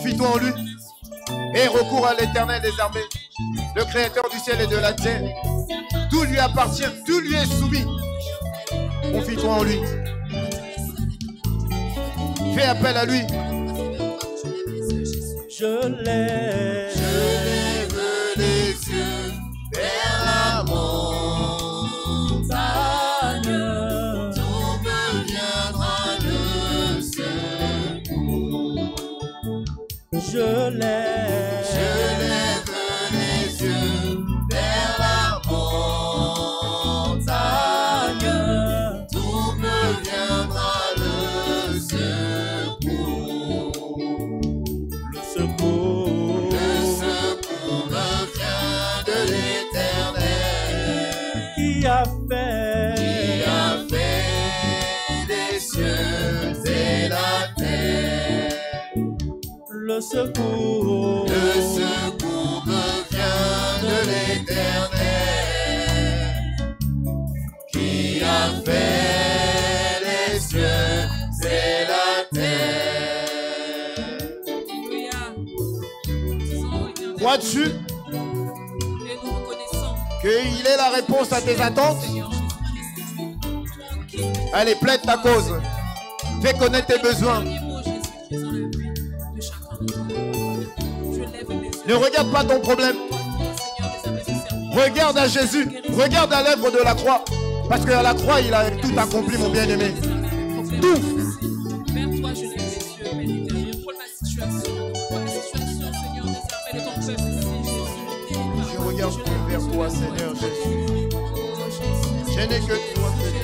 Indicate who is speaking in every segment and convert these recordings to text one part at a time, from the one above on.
Speaker 1: Confie-toi en lui et recours à l'Éternel des armées, le Créateur du ciel et de la terre. Tout lui appartient, tout lui est soumis. Confie-toi en lui. Fais appel à lui.
Speaker 2: Je lève les yeux vers la montagne, d'où me viendra le secours. Je lève les yeux vers la montagne, d'où me viendra le secours. Le secours me vient de l'Éternel, qui a fait les cieux et la terre. Le secours me vient de l'Éternel, qui a fait les cieux et la terre.
Speaker 1: Crois-tu qu'il est la réponse à tes attentes? Allez, plaide ta cause. Fais connaître tes besoins. Ne regarde pas ton problème. Regarde à Jésus. Regarde à l'œuvre de la croix. Parce qu'à la croix, il a tout accompli, mon bien-aimé. Tout.
Speaker 3: Vers toi, je lève les yeux, Père éternel, pour la situation, Seigneur, des appels de ton peuple, Jésus.
Speaker 1: Je regarde vers toi, Seigneur Jésus. Je n'ai que toi, Seigneur.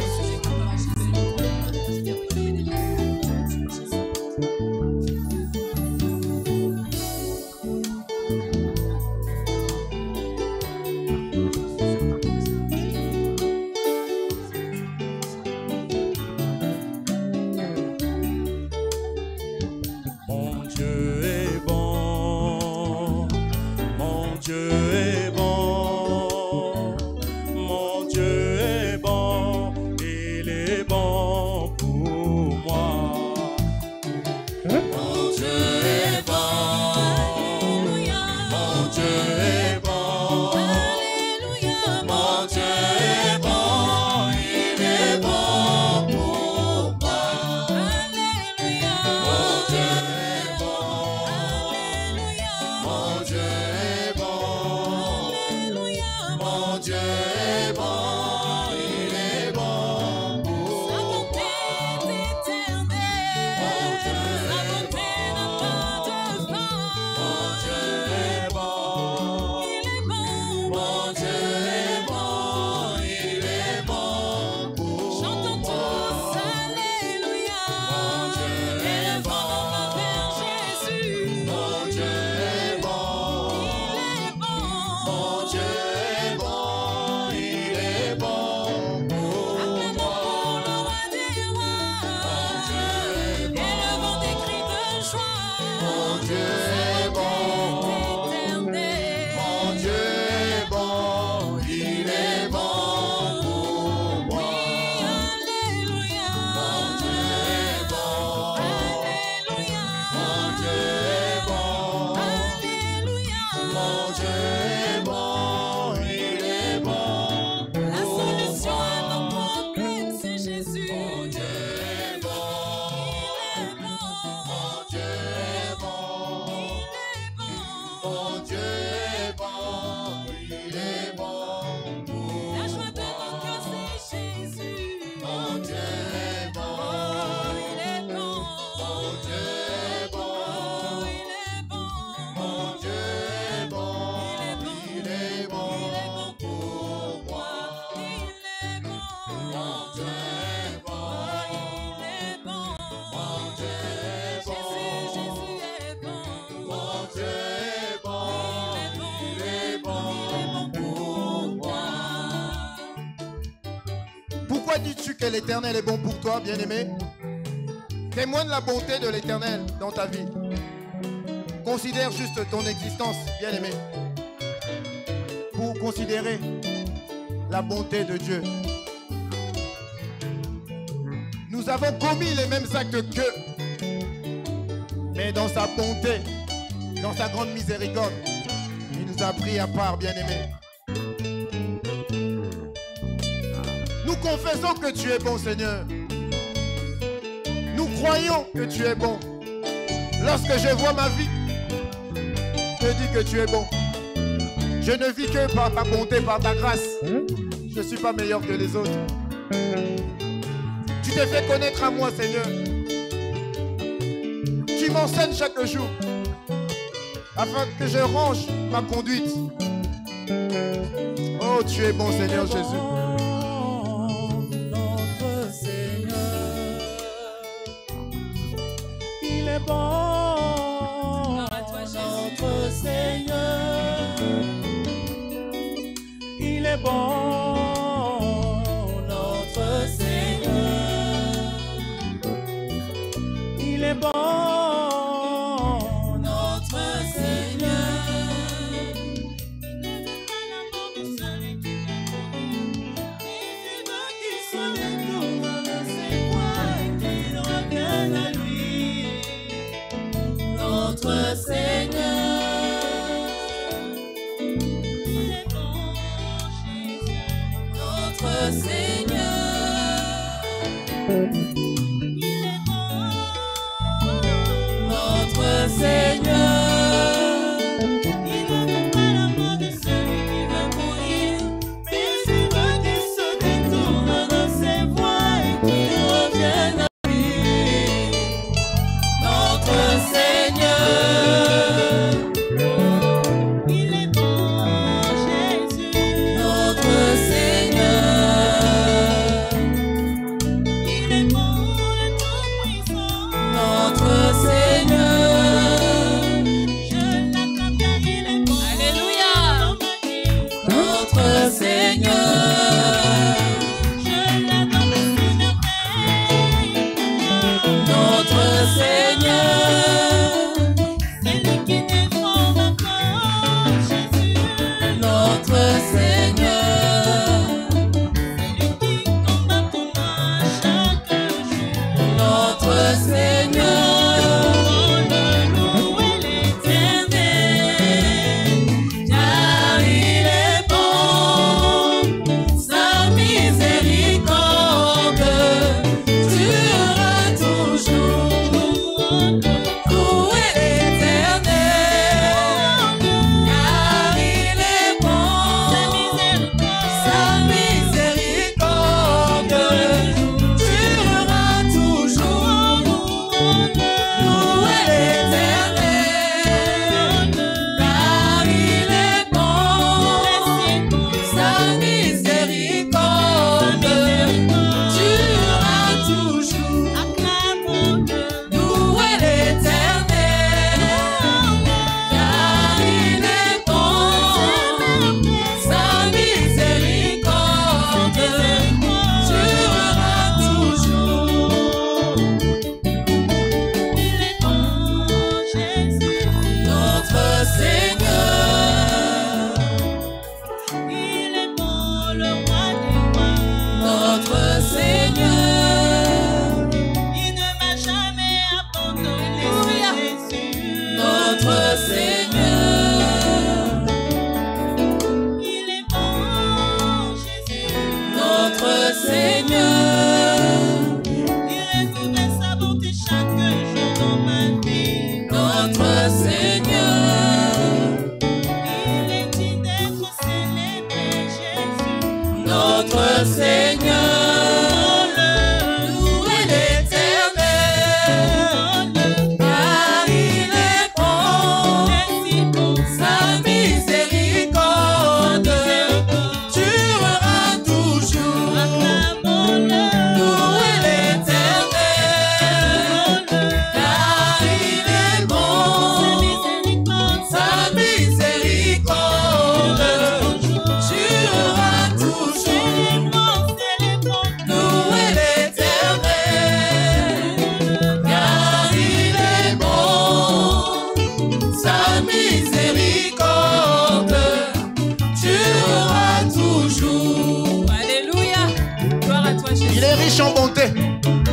Speaker 1: Pourquoi dis-tu que l'Éternel est bon pour toi, bien-aimé? Témoigne la bonté de l'Éternel dans ta vie. Considère juste ton existence, bien-aimé, pour considérer la bonté de Dieu. Nous avons commis les mêmes actes qu'eux, mais dans sa bonté, dans sa grande miséricorde, il nous a pris à part, bien-aimés. Nous confessons que tu es bon, Seigneur. Nous croyons que tu es bon. Lorsque je vois ma vie, je dis que tu es bon. Je ne vis que par ta bonté, par ta grâce. Je ne suis pas meilleur que les autres. Tu t'es fait connaître à moi, Seigneur. Tu m'enseignes chaque jour afin que je range ma conduite. Oh, tu es bon, Seigneur Jésus.
Speaker 2: Notre Seigneur, il est bon. Notre Seigneur, il est bon. Notre Seigneur, il est bon.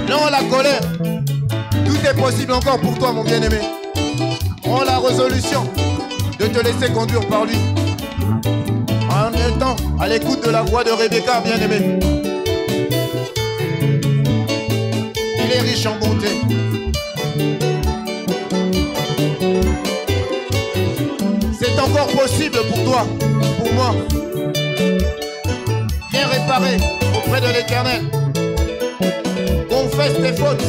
Speaker 1: Non, la colère. Tout est possible encore pour toi, mon bien-aimé. Prends la résolution de te laisser conduire par lui. En étant à l'écoute de la voix de Rebecca, bien-aimé. Il est riche en bonté. C'est encore possible pour toi, pour moi. Viens réparer auprès de l'Éternel. Confesse tes fautes.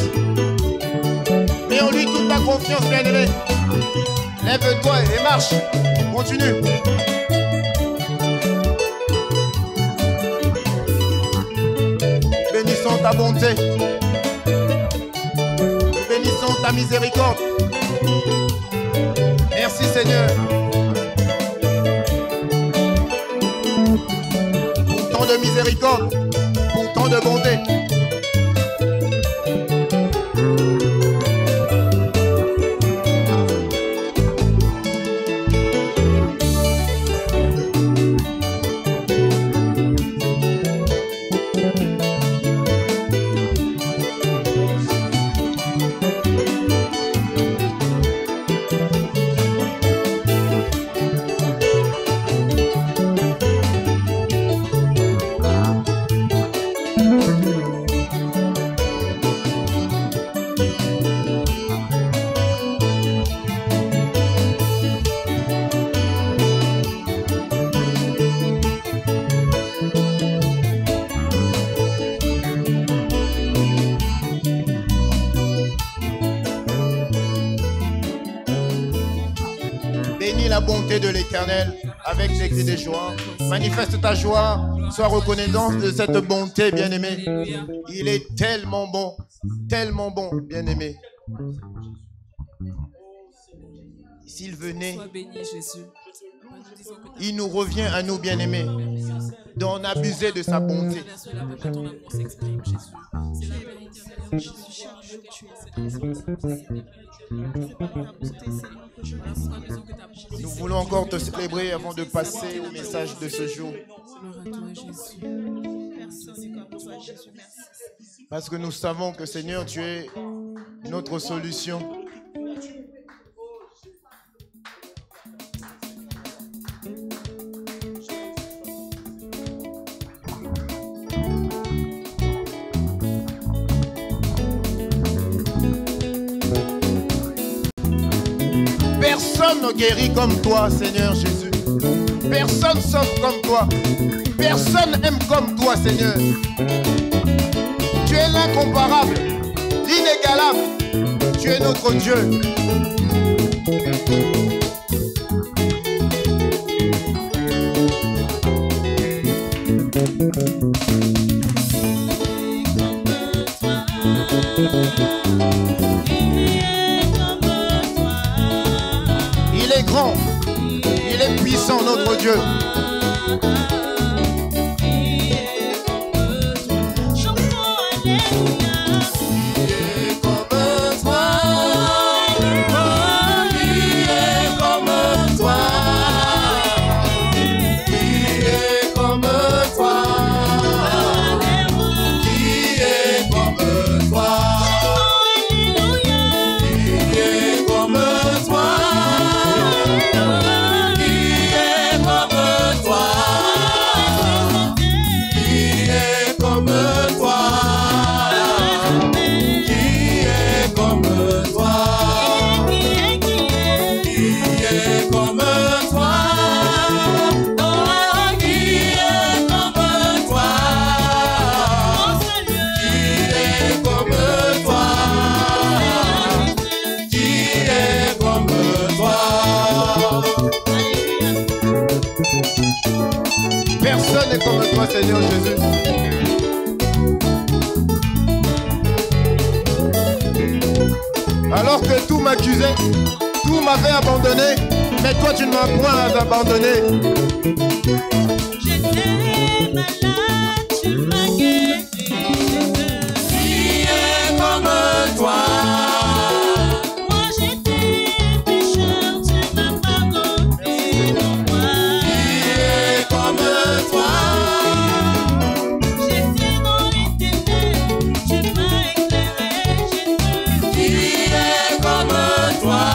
Speaker 1: Mets en lui toute ta confiance, bien-aimé. Lève-toi et marche. Continue. Bénissons ta bonté. Bénissons ta miséricorde. Merci Seigneur. Pour tant de miséricorde, pour tant de bonté. La bonté de l'Éternel avec des cris de joie. Manifeste ta joie, sois reconnaissant de cette bonté, bien-aimé. Il est tellement bon, bien-aimé. S'il venait, il nous revient à nous, bien-aimés, d'en abuser de sa bonté. Nous voulons encore te célébrer avant de passer au message de ce jour. Parce que nous savons que Seigneur, tu es notre solution. Personne ne guérit comme toi, Seigneur Jésus. Personne sauve comme toi. Personne aime comme toi, Seigneur. Tu es l'incomparable, l'inégalable. Tu es notre Dieu. Il est grand, il est puissant, notre Dieu. Personne n'est comme toi, Seigneur Jésus. Alors que tout m'accusait, tout m'avait abandonné, mais toi tu ne m'as point abandonné.
Speaker 4: J'étais malade, tu m'as guéri. Qui est comme toi? Moi j'étais pécheur, tu m'as pardonné. Qui est comme toi? J'étais dans les ténèbres, tu m'as éclairé, Jésus. Qui est comme toi?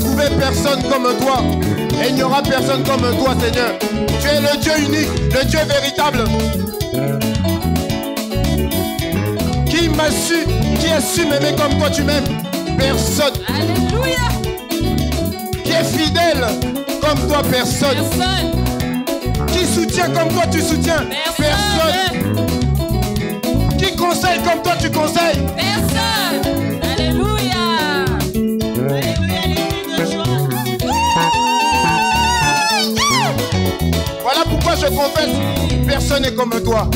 Speaker 1: trouver personne comme toi. Et il n'y aura personne comme toi, Seigneur. Tu es le Dieu unique, le Dieu véritable. Qui a su m'aimer comme toi tu m'aimes? Personne.
Speaker 3: Alléluia.
Speaker 1: Qui est fidèle comme toi? Personne.
Speaker 3: Personne.
Speaker 1: Qui soutient comme toi tu soutiens? Personne. Qui conseille comme toi tu conseilles?
Speaker 3: Personne. Alléluia.
Speaker 4: Alléluia, l'esprit de joie.
Speaker 1: Voilà pourquoi je confesse, personne n'est comme toi.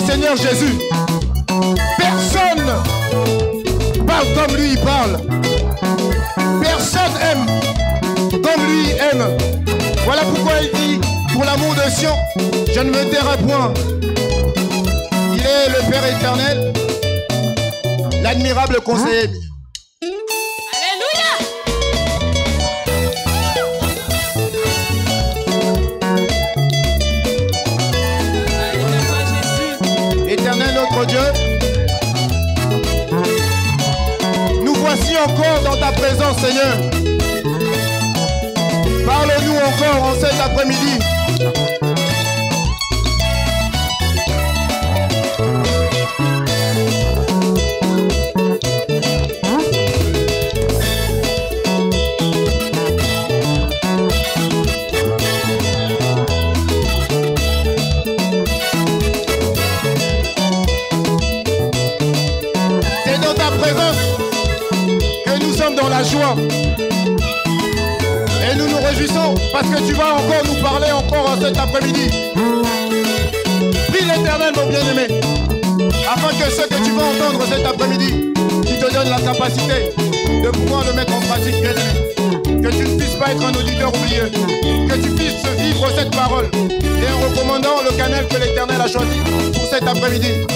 Speaker 1: Seigneur Jésus, personne parle comme lui il parle. Personne aime comme lui aime. Voilà pourquoi il dit, pour l'amour de Sion, je ne me tairai point. Il est le Père éternel, l'admirable conseiller. Dieu, nous voici encore dans ta présence, Seigneur. Parle-nous encore en cet après-midi. Joie. Et nous nous réjouissons parce que tu vas encore nous parler encore cet après-midi. Prie l'Éternel, mon bien-aimé, afin que ce que tu vas entendre cet après-midi, qui te donne la capacité de pouvoir le mettre en pratique, bien-aimé. Que tu ne puisses pas être un auditeur oublié, que tu puisses vivre cette parole et en recommandant le canal que l'Éternel a choisi pour cet après-midi.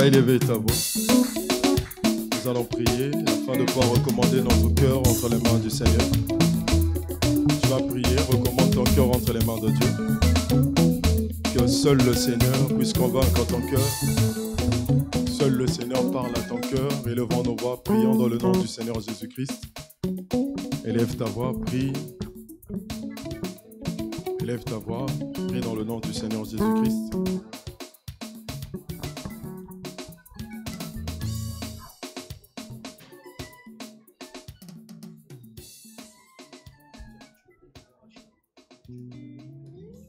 Speaker 5: vas élever ta voix. Nous allons prier afin de pouvoir recommander notre cœur entre les mains du Seigneur. Tu vas prier, recommande ton cœur entre les mains de Dieu. Que seul le Seigneur puisse convaincre ton cœur. Seul le Seigneur parle à ton cœur. Élevons nos voix, prions dans le nom du Seigneur Jésus-Christ. Élève ta voix, prie. Élève ta voix, prie dans le nom du Seigneur Jésus-Christ.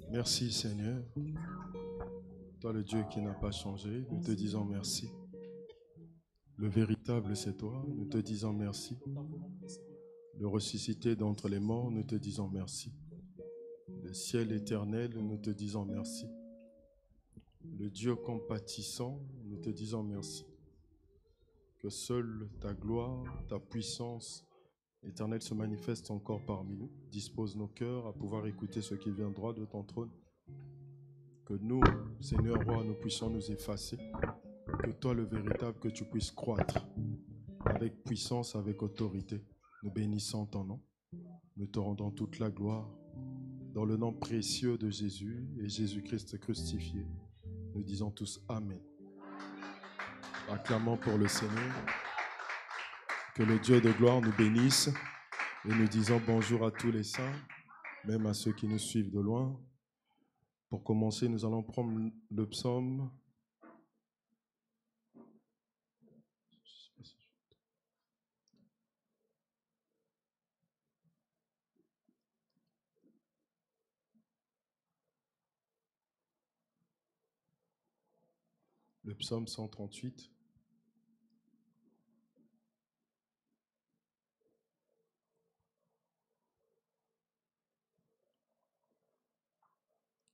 Speaker 5: Merci Seigneur. Toi le Dieu qui n'a pas changé, nous te disons merci. Le véritable c'est toi, nous te disons merci. Le ressuscité d'entre les morts, nous te disons merci. Le ciel éternel, nous te disons merci. Le Dieu compatissant, nous te disons merci. Que seule ta gloire, ta puissance éternelle se manifeste encore parmi nous. Dispose nos cœurs à pouvoir écouter ce qui vient droit de ton trône. Que nous, Seigneur Roi, nous puissions nous effacer. Que toi, le véritable, que tu puisses croître avec puissance, avec autorité. Nous bénissons ton nom. Nous te rendons toute la gloire. Dans le nom précieux de Jésus et Jésus-Christ crucifié, nous disons tous Amen. Acclamons pour le Seigneur. Que le Dieu de gloire nous bénisse et nous disons bonjour à tous les saints, même à ceux qui nous suivent de loin. Pour commencer, nous allons prendre le psaume. Le psaume 138.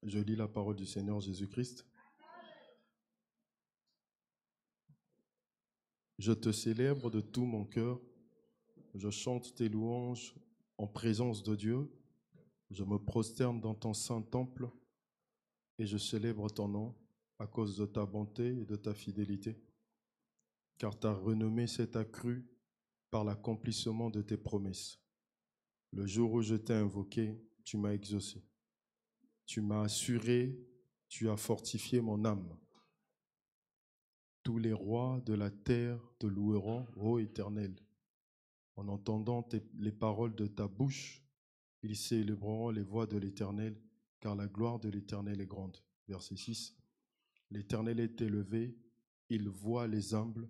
Speaker 5: Je lis la parole du Seigneur Jésus-Christ. Je te célèbre de tout mon cœur. Je chante tes louanges en présence de Dieu. Je me prosterne dans ton saint temple et je célèbre ton nom à cause de ta bonté et de ta fidélité. Car ta renommée s'est accrue par l'accomplissement de tes promesses. Le jour où je t'ai invoqué, tu m'as exaucé. Tu m'as assuré, tu as fortifié mon âme. Tous les rois de la terre te loueront, ô Éternel. En entendant les paroles de ta bouche, ils célébreront les voies de l'Éternel, car la gloire de l'Éternel est grande. Verset 6. L'Éternel est élevé, il voit les humbles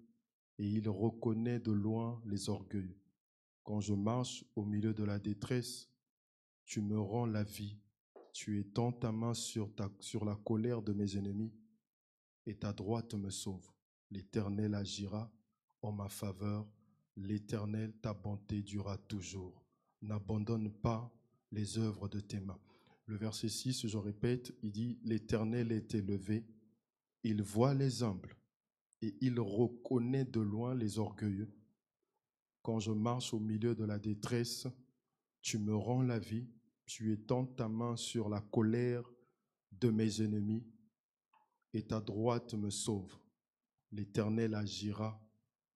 Speaker 5: et il reconnaît de loin les orgueilleux. Quand je marche au milieu de la détresse, tu me rends la vie. Tu étends ta main sur la colère de mes ennemis et ta droite me sauve. L'Éternel agira en ma faveur. L'Éternel, ta bonté durera toujours. N'abandonne pas les œuvres de tes mains. Le verset 6, je répète, il dit « L'Éternel est élevé, il voit les humbles et il reconnaît de loin les orgueilleux. Quand je marche au milieu de la détresse, tu me rends la vie. Tu étends ta main sur la colère de mes ennemis et ta droite me sauve. L'Éternel agira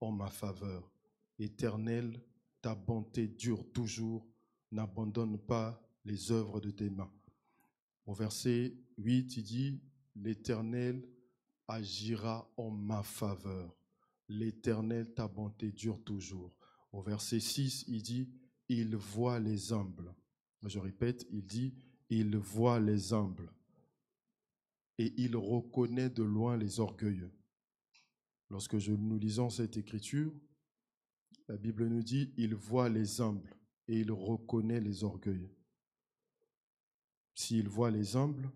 Speaker 5: en ma faveur. Éternel, ta bonté dure toujours. N'abandonne pas les œuvres de tes mains. » Au verset 8, il dit « L'Éternel agira en ma faveur. L'Éternel, ta bonté dure toujours. » Au verset 6, il dit « Il voit les humbles. » Je répète, il dit « Il voit les humbles et il reconnaît de loin les orgueilleux. » Lorsque nous lisons cette écriture, la Bible nous dit « Il voit les humbles et il reconnaît les orgueilleux. » S'il voit les humbles,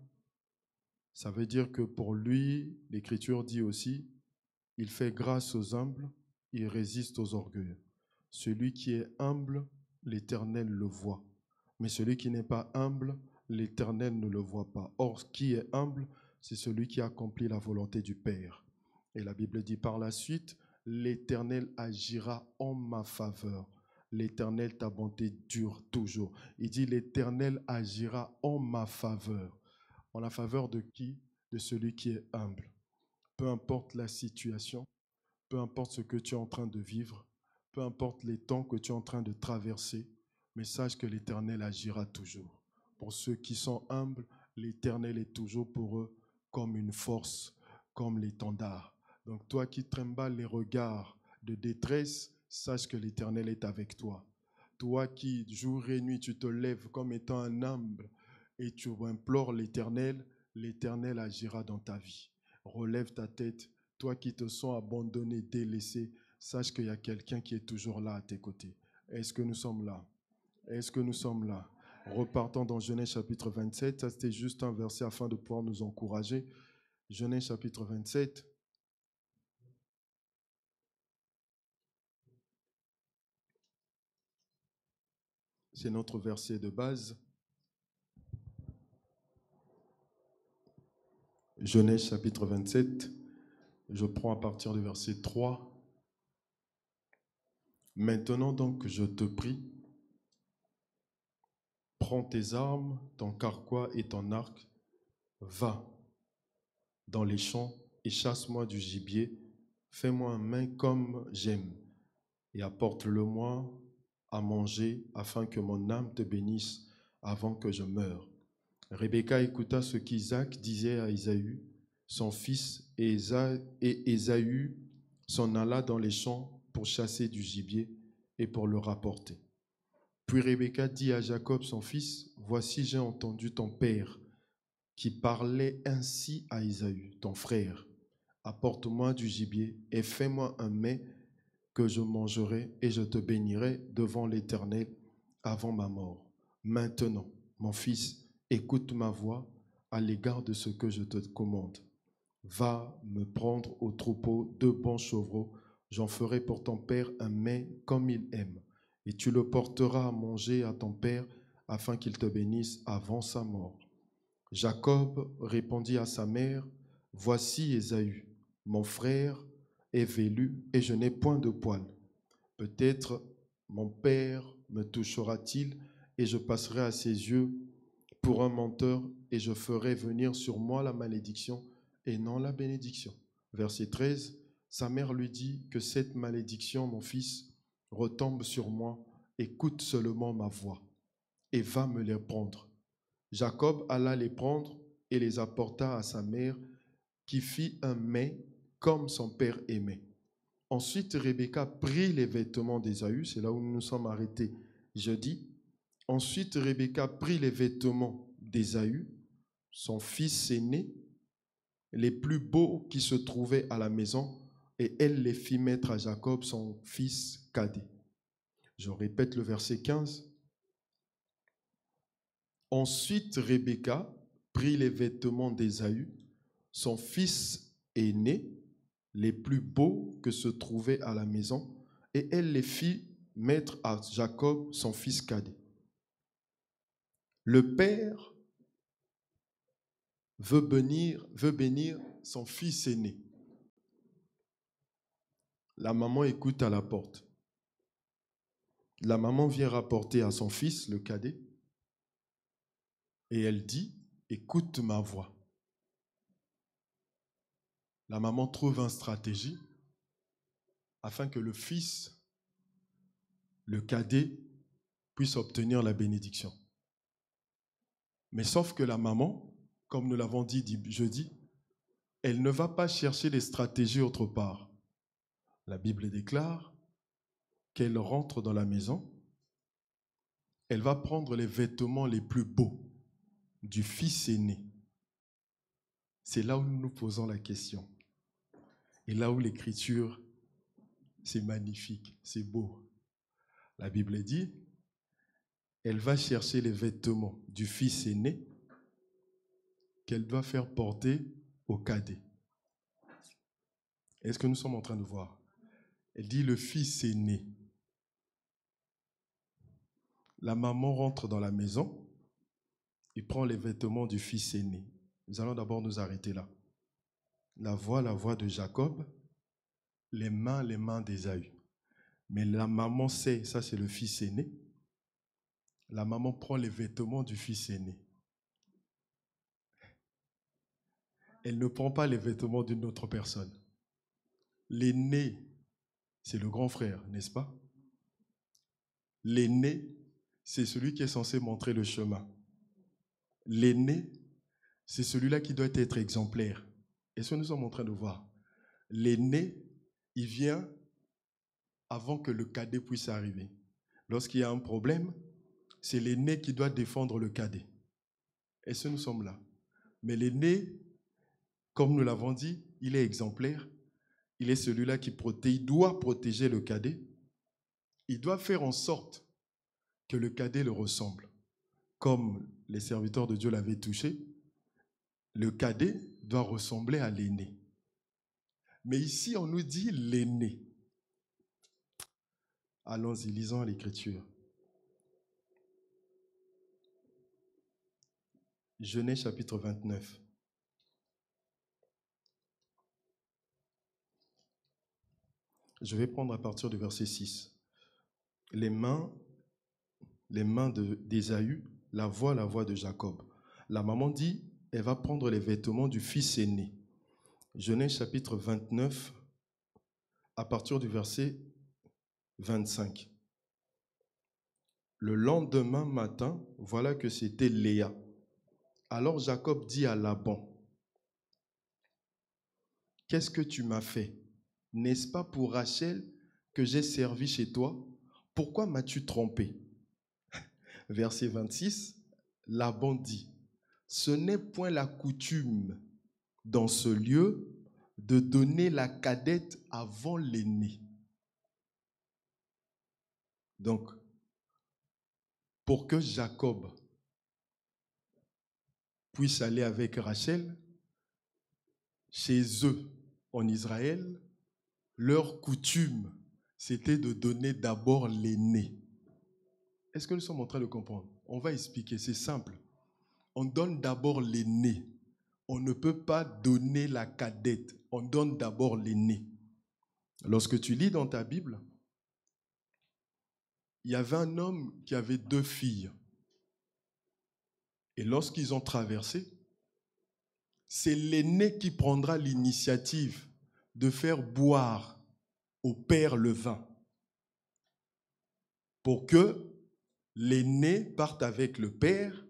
Speaker 5: ça veut dire que pour lui, l'Écriture dit aussi « Il fait grâce aux humbles, il résiste aux orgueilleux. » Celui qui est humble, l'Éternel le voit. Mais celui qui n'est pas humble, l'Éternel ne le voit pas. Or, qui est humble, c'est celui qui accomplit la volonté du Père. Et la Bible dit par la suite, l'Éternel agira en ma faveur. L'Éternel, ta bonté dure toujours. Il dit, l'Éternel agira en ma faveur. En la faveur de qui? De celui qui est humble. peu importe la situation, peu importe ce que tu es en train de vivre, peu importe les temps que tu es en train de traverser, mais sache que l'Éternel agira toujours. Pour ceux qui sont humbles, l'Éternel est toujours pour eux comme une force, comme l'étendard. Donc toi qui trimbales les regards de détresse, sache que l'Éternel est avec toi. Toi qui, jour et nuit, tu te lèves comme étant un humble et tu implores l'Éternel, l'Éternel agira dans ta vie. Relève ta tête. Toi qui te sens abandonné, délaissé, sache qu'il y a quelqu'un qui est toujours là à tes côtés. Est-ce que nous sommes là? Est-ce que nous sommes là? Repartons dans Genèse chapitre 27. Ça, c'était juste un verset afin de pouvoir nous encourager. Genèse chapitre 27. C'est notre verset de base. Genèse chapitre 27. Je prends à partir du verset 3. Maintenant donc, je te prie, prends tes armes, ton carquois et ton arc, va dans les champs et chasse-moi du gibier, fais-moi un mets comme j'aime, et apporte-le-moi à manger, afin que mon âme te bénisse avant que je meure. Rebecca écouta ce qu'Isaac disait à Ésaü, son fils, et Ésaü s'en alla dans les champs pour chasser du gibier et pour le rapporter. Puis Rebecca dit à Jacob, son fils, « Voici, j'ai entendu ton père qui parlait ainsi à Ésaü, ton frère. Apporte-moi du gibier et fais-moi un mets que je mangerai et je te bénirai devant l'Éternel avant ma mort. Maintenant, mon fils, écoute ma voix à l'égard de ce que je te commande. Va me prendre au troupeau 2 bons chevreaux. J'en ferai pour ton père un mets comme il aime. Et tu le porteras à manger à ton père afin qu'il te bénisse avant sa mort. » Jacob répondit à sa mère, « Voici Ésaü, mon frère est velu et je n'ai point de poil. Peut-être mon père me touchera-t-il et je passerai à ses yeux pour un menteur et je ferai venir sur moi la malédiction et non la bénédiction. » Verset 13, sa mère lui dit, « Que cette malédiction, mon fils, retombe sur moi, écoute seulement ma voix et va me les prendre. » Jacob alla les prendre et les apporta à sa mère, qui fit un mets comme son père aimait. Ensuite, Rebecca prit les vêtements d'Ésaü, c'est là où nous nous sommes arrêtés jeudi. Ensuite, Rebecca prit les vêtements d'Ésaü, son fils aîné, les plus beaux qui se trouvaient à la maison, et elle les fit mettre à Jacob, son fils cadet. Je répète le verset 15. Ensuite, Rebecca prit les vêtements d'Ésaü, son fils aîné, les plus beaux que se trouvaient à la maison, et elle les fit mettre à Jacob, son fils cadet. Le père veut bénir son fils aîné. La maman écoute à la porte. La maman vient rapporter à son fils, le cadet, et elle dit, « Écoute ma voix. » La maman trouve une stratégie afin que le fils, le cadet, puisse obtenir la bénédiction. Mais sauf que la maman, comme nous l'avons dit jeudi, elle ne va pas chercher les stratégies autre part. La Bible déclare qu'elle rentre dans la maison, elle va prendre les vêtements les plus beaux du fils aîné. C'est là où nous nous posons la question. Et là où l'écriture, c'est magnifique, c'est beau. La Bible dit, elle va chercher les vêtements du fils aîné qu'elle doit faire porter au cadet. Est-ce que nous sommes en train de voir? Elle dit le fils aîné. La maman rentre dans la maison et prend les vêtements du fils aîné. Nous allons d'abord nous arrêter là. La voix de Jacob, les mains d'Ésaü. Mais la maman sait, ça c'est le fils aîné. La maman prend les vêtements du fils aîné. elle ne prend pas les vêtements d'une autre personne. L'aîné, c'est le grand frère, n'est-ce pas? L'aîné, c'est celui qui est censé montrer le chemin. L'aîné, c'est celui-là qui doit être exemplaire. Et ce que nous sommes en train de voir. L'aîné, il vient avant que le cadet puisse arriver. Lorsqu'il y a un problème, c'est l'aîné qui doit défendre le cadet. Et ce nous sommes là. Mais l'aîné, comme nous l'avons dit, il est exemplaire. Il est celui-là qui doit protéger le cadet. Il doit faire en sorte que le cadet le ressemble. Comme les serviteurs de Dieu l'avaient touché, le cadet doit ressembler à l'aîné. Mais ici, on nous dit l'aîné. Allons-y, lisons l'Écriture. Genèse chapitre 29. Je vais prendre à partir du verset 6. Les mains d'Ésaü, la voix de Jacob. La maman dit, elle va prendre les vêtements du fils aîné. Genèse chapitre 29, à partir du verset 25. Le lendemain matin, voilà que c'était Léa. Alors Jacob dit à Laban, « Qu'est-ce que tu m'as fait? N'est-ce pas pour Rachel que j'ai servi chez toi? Pourquoi m'as-tu trompé ?» Verset 26, Laban dit, « Ce n'est point la coutume dans ce lieu de donner la cadette avant l'aîné. » Donc, pour que Jacob puisse aller avec Rachel, chez eux en Israël, leur coutume, c'était de donner d'abord l'aîné. Est-ce que nous sommes en train de comprendre? On va expliquer, c'est simple. On donne d'abord l'aîné. On ne peut pas donner la cadette. On donne d'abord l'aîné. Lorsque tu lis dans ta Bible, il y avait un homme qui avait 2 filles. Et lorsqu'ils ont traversé, c'est l'aîné qui prendra l'initiative de faire boire au père le vin pour que l'aîné parte avec le père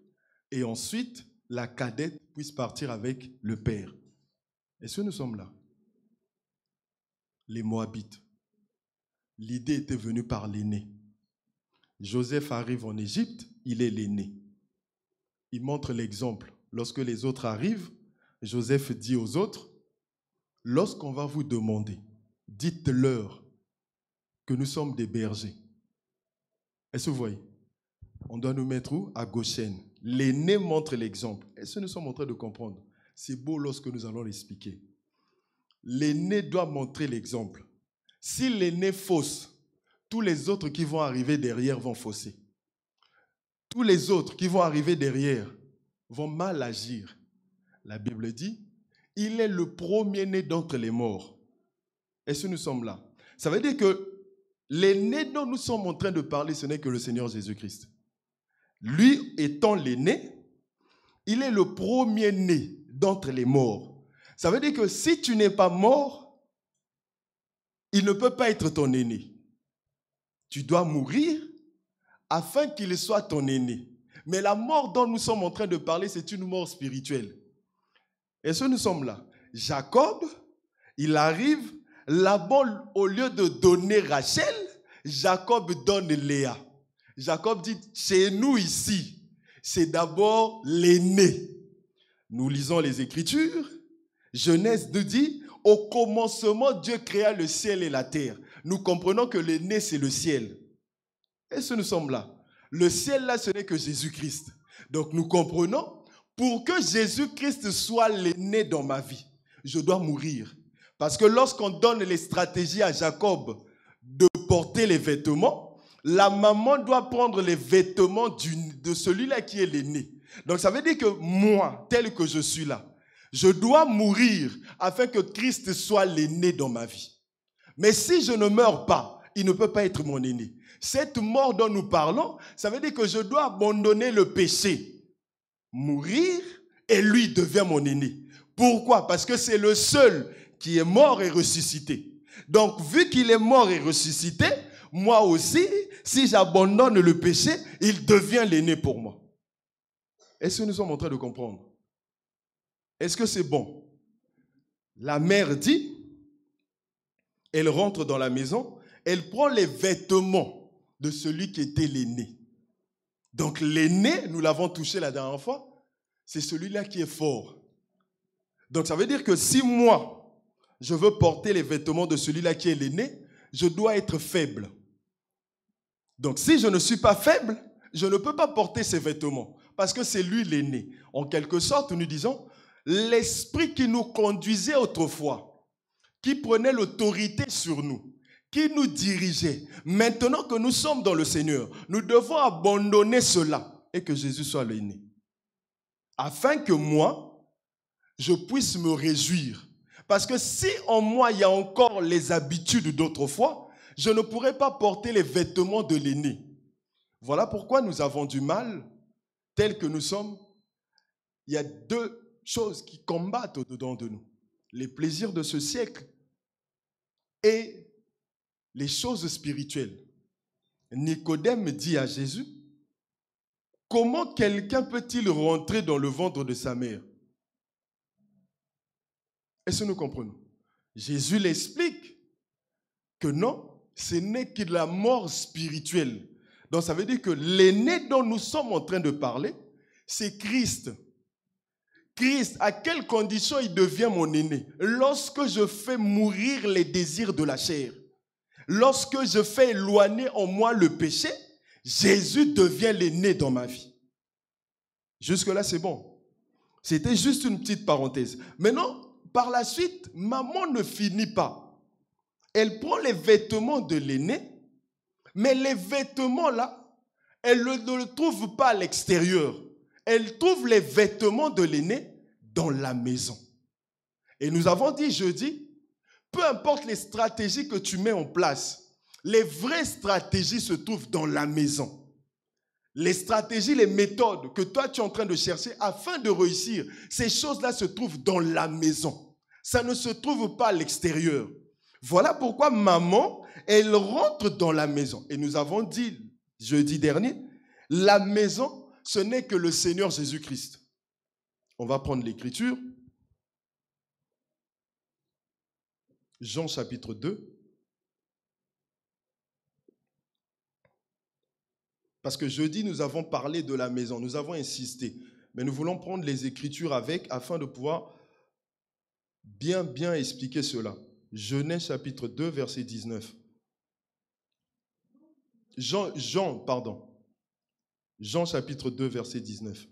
Speaker 5: et ensuite la cadette puisse partir avec le père. Est-ce que nous sommes là? Les Moabites. L'idée était venue par l'aîné. Joseph arrive en Égypte, il est l'aîné. Il montre l'exemple. Lorsque les autres arrivent, Joseph dit aux autres, lorsqu'on va vous demander, dites-leur que nous sommes des bergers. Est-ce que vous voyez? On doit nous mettre où? À Goshen. L'aîné montre l'exemple. Est-ce que nous sommes en train de comprendre? C'est beau lorsque nous allons l'expliquer. L'aîné doit montrer l'exemple. Si l'aîné fausse, tous les autres qui vont arriver derrière vont fausser. Tous les autres qui vont arriver derrière vont mal agir. La Bible dit, il est le premier-né d'entre les morts. Est-ce que nous sommes là? Ça veut dire que l'aîné dont nous sommes en train de parler, ce n'est que le Seigneur Jésus-Christ. Lui étant l'aîné, il est le premier-né d'entre les morts. Ça veut dire que si tu n'es pas mort, il ne peut pas être ton aîné. Tu dois mourir afin qu'il soit ton aîné. Mais la mort dont nous sommes en train de parler, c'est une mort spirituelle. Est-ce que nous sommes là? Jacob, il arrive, Laban, au lieu de donner Rachel, Jacob donne Léa. Jacob dit, chez nous ici, c'est d'abord l'aîné. Nous lisons les Écritures. Genèse nous dit, au commencement, Dieu créa le ciel et la terre. Nous comprenons que l'aîné, c'est le ciel. Est-ce que nous sommes là? Le ciel, là, ce n'est que Jésus-Christ. Donc, nous comprenons, pour que Jésus-Christ soit l'aîné dans ma vie, je dois mourir. Parce que lorsqu'on donne les stratégies à Jacob de porter les vêtements, la maman doit prendre les vêtements de celui-là qui est l'aîné. Donc, ça veut dire que moi, tel que je suis là, je dois mourir afin que Christ soit l'aîné dans ma vie. Mais si je ne meurs pas, il ne peut pas être mon aîné. Cette mort dont nous parlons, ça veut dire que je dois abandonner le péché, mourir, et lui devient mon aîné.
Speaker 6: Pourquoi? Parce que c'est le seul qui est mort et ressuscité. Donc, vu qu'il est mort et ressuscité, moi aussi, si j'abandonne le péché, il devient l'aîné pour moi. Est-ce que nous sommes en train de comprendre? Est-ce que c'est bon? La mère dit, elle rentre dans la maison, elle prend les vêtements de celui qui était l'aîné. Donc l'aîné, nous l'avons touché la dernière fois, c'est celui-là qui est fort. Donc ça veut dire que si moi, je veux porter les vêtements de celui-là qui est l'aîné, je dois être faible. Donc si je ne suis pas faible, je ne peux pas porter ces vêtements parce que c'est lui l'aîné. En quelque sorte, nous disons, l'esprit qui nous conduisait autrefois, qui prenait l'autorité sur nous, qui nous dirigeait, maintenant que nous sommes dans le Seigneur, nous devons abandonner cela et que Jésus soit l'aîné. Afin que moi, je puisse me réjouir. Parce que si en moi, il y a encore les habitudes d'autrefois, je ne pourrais pas porter les vêtements de l'aîné. Voilà pourquoi nous avons du mal, tels que nous sommes. Il y a deux choses qui combattent au-dedans de nous. Les plaisirs de ce siècle et les choses spirituelles. Nicodème dit à Jésus, comment quelqu'un peut-il rentrer dans le ventre de sa mère? Est-ce que nous comprenons? Jésus l'explique que non, ce n'est que la mort spirituelle. Donc ça veut dire que l'aîné dont nous sommes en train de parler, c'est Christ. Christ, à quelles conditions il devient mon aîné? Lorsque je fais mourir les désirs de la chair, lorsque je fais éloigner en moi le péché, Jésus devient l'aîné dans ma vie. Jusque-là, c'est bon. C'était juste une petite parenthèse. Maintenant, par la suite, maman ne finit pas. Elle prend les vêtements de l'aîné, mais les vêtements-là, elle ne le trouve pas à l'extérieur. Elle trouve les vêtements de l'aîné dans la maison. Et nous avons dit jeudi, peu importe les stratégies que tu mets en place, les vraies stratégies se trouvent dans la maison. Les stratégies, les méthodes que toi tu es en train de chercher afin de réussir, ces choses-là se trouvent dans la maison. Ça ne se trouve pas à l'extérieur. Voilà pourquoi maman, elle rentre dans la maison. Et nous avons dit jeudi dernier, la maison, ce n'est que le Seigneur Jésus-Christ. On va prendre l'écriture. Jean chapitre 2. Parce que jeudi, nous avons parlé de la maison, nous avons insisté. Mais nous voulons prendre les Écritures avec afin de pouvoir bien expliquer cela. Genèse chapitre 2, verset 19. Jean chapitre 2, verset 19.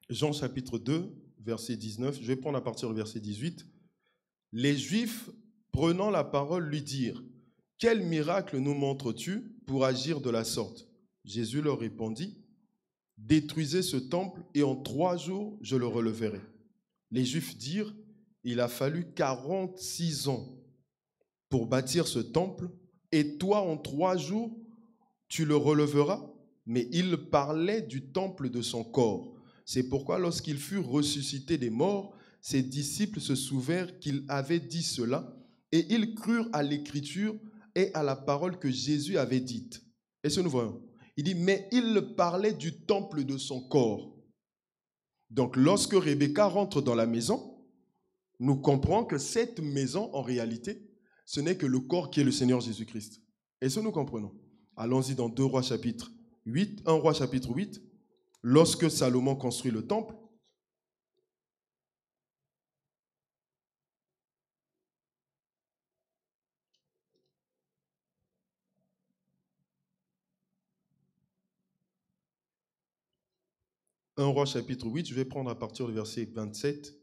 Speaker 6: Jean chapitre 2, verset 19, je vais prendre à partir du verset 18. Les Juifs, prenant la parole, lui dirent, « Quel miracle nous montres-tu pour agir de la sorte ?» Jésus leur répondit, « Détruisez ce temple et en 3 jours je le releverai. » Les Juifs dirent, « Il a fallu 46 ans pour bâtir ce temple et toi en 3 jours tu le releveras ?» Mais il parlait du temple de son corps. C'est pourquoi lorsqu'il fut ressuscité des morts, ses disciples se souvinrent qu'il avait dit cela et ils crurent à l'écriture et à la parole que Jésus avait dite. Et ce nous voyons. Il dit, mais il parlait du temple de son corps. Donc lorsque Rebecca rentre dans la maison, nous comprenons que cette maison, en réalité, ce n'est que le corps qui est le Seigneur Jésus-Christ. Et ce nous comprenons. Allons-y dans 1 Rois chapitre 8. Lorsque Salomon construit le temple, un Roi chapitre 8, je vais prendre à partir du verset 27.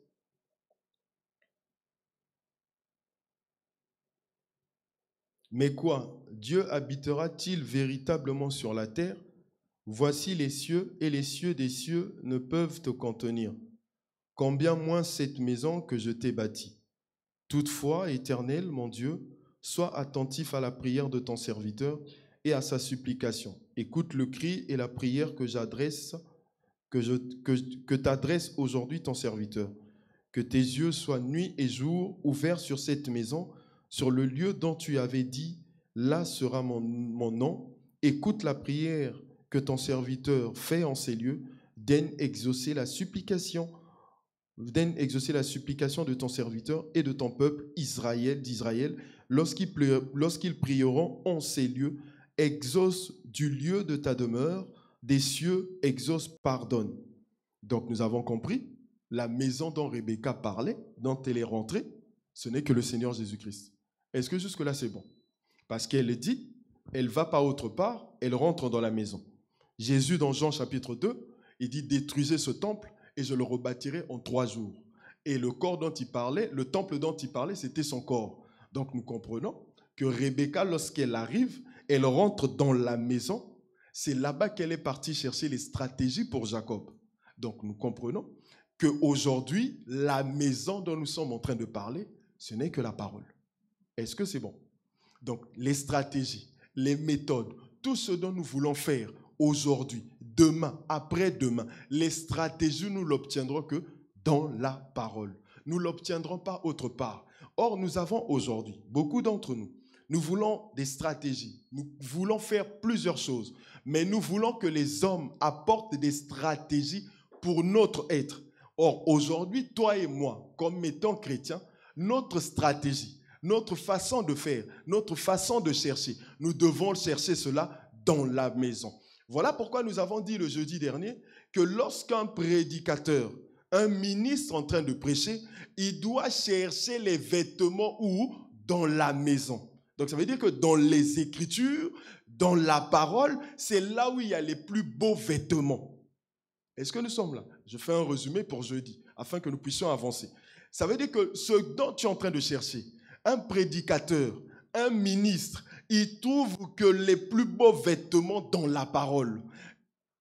Speaker 6: Mais quoi? Dieu habitera-t-il véritablement sur la terre? Voici les cieux, et les cieux des cieux ne peuvent te contenir. Combien moins cette maison que je t'ai bâtie.
Speaker 5: Toutefois, Éternel, mon Dieu, sois attentif à la prière de ton serviteur et à sa supplication. Écoute le cri et la prière que t'adresse aujourd'hui ton serviteur. Que tes yeux soient nuit et jour ouverts sur cette maison, sur le lieu dont tu avais dit, là sera mon nom. Écoute la prière que ton serviteur fait en ces lieux. Daigne exaucer la supplication de ton serviteur et de ton peuple d'Israël lorsqu'ils prieront en ces lieux. Exauce du lieu de ta demeure, des cieux, exauce, pardonne. Donc nous avons compris, la maison dont Rebecca parlait, dont elle est rentrée, ce n'est que le Seigneur Jésus-Christ. Est-ce que jusque-là c'est bon? Parce qu'elle dit, elle ne va pas autre part, elle rentre dans la maison. Jésus dans Jean chapitre 2, il dit, détruisez ce temple et je le rebâtirai en 3 jours. Et le corps dont il parlait, le temple dont il parlait, c'était son corps. Donc nous comprenons que Rebecca, lorsqu'elle arrive, elle rentre dans la maison. C'est là-bas qu'elle est partie chercher les stratégies pour Jacob. Donc nous comprenons qu'aujourd'hui, la maison dont nous sommes en train de parler, ce n'est que la parole. Est-ce que c'est bon? Donc les stratégies, les méthodes, tout ce dont nous voulons faire aujourd'hui, demain, après-demain, les stratégies, nous l'obtiendrons que dans la parole. Nous ne l'obtiendrons pas autre part. Or, nous avons aujourd'hui, beaucoup d'entre nous, nous voulons des stratégies, nous voulons faire plusieurs choses, mais nous voulons que les hommes apportent des stratégies pour notre être. Or, aujourd'hui, toi et moi, comme étant chrétiens, notre stratégie, notre façon de faire, notre façon de chercher, nous devons chercher cela dans la maison. Voilà pourquoi nous avons dit le jeudi dernier que lorsqu'un prédicateur, un ministre en train de prêcher, il doit chercher les vêtements où? Dans la maison. Donc ça veut dire que dans les Écritures, dans la parole, c'est là où il y a les plus beaux vêtements. Est-ce que nous sommes là? Je fais un résumé pour jeudi, afin que nous puissions avancer. Ça veut dire que ce dont tu es en train de chercher, un prédicateur, un ministre, il trouve que les plus beaux vêtements dans la parole.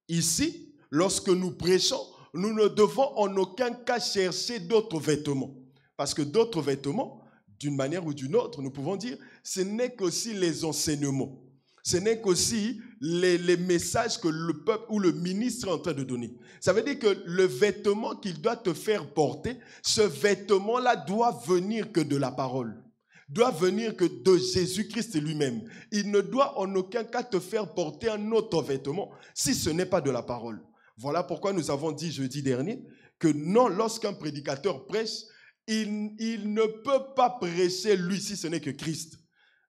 Speaker 5: Ici, lorsque nous prêchons, nous ne devons en aucun cas chercher d'autres vêtements. Parce que d'autres vêtements, d'une manière ou d'une autre, nous pouvons dire, ce n'est qu'aussi les enseignements. Ce n'est qu'aussi les messages que le peuple ou le ministre est en train de donner. Ça veut dire que le vêtement qu'il doit te faire porter, ce vêtement-là doit venir que de la parole. Doit venir que de Jésus-Christ lui-même. Il ne doit en aucun cas te faire porter un autre vêtement si ce n'est pas de la parole. Voilà pourquoi nous avons dit jeudi dernier que non, lorsqu'un prédicateur prêche, il ne peut pas prêcher lui si ce n'est que Christ.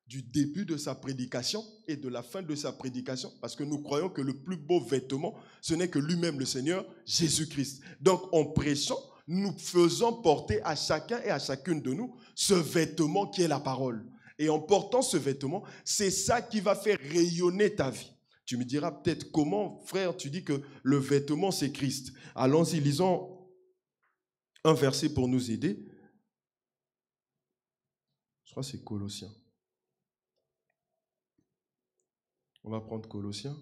Speaker 5: Du début de sa prédication et de la fin de sa prédication, parce que nous croyons que le plus beau vêtement, ce n'est que lui-même le Seigneur, Jésus-Christ. Donc en prêchant, nous faisons porter à chacun et à chacune de nous ce vêtement qui est la parole. Et en portant ce vêtement, c'est ça qui va faire rayonner ta vie. Tu me diras peut-être comment, frère, tu dis que le vêtement c'est Christ. Allons-y, lisons un verset pour nous aider. Je crois que c'est Colossiens. On va prendre Colossiens.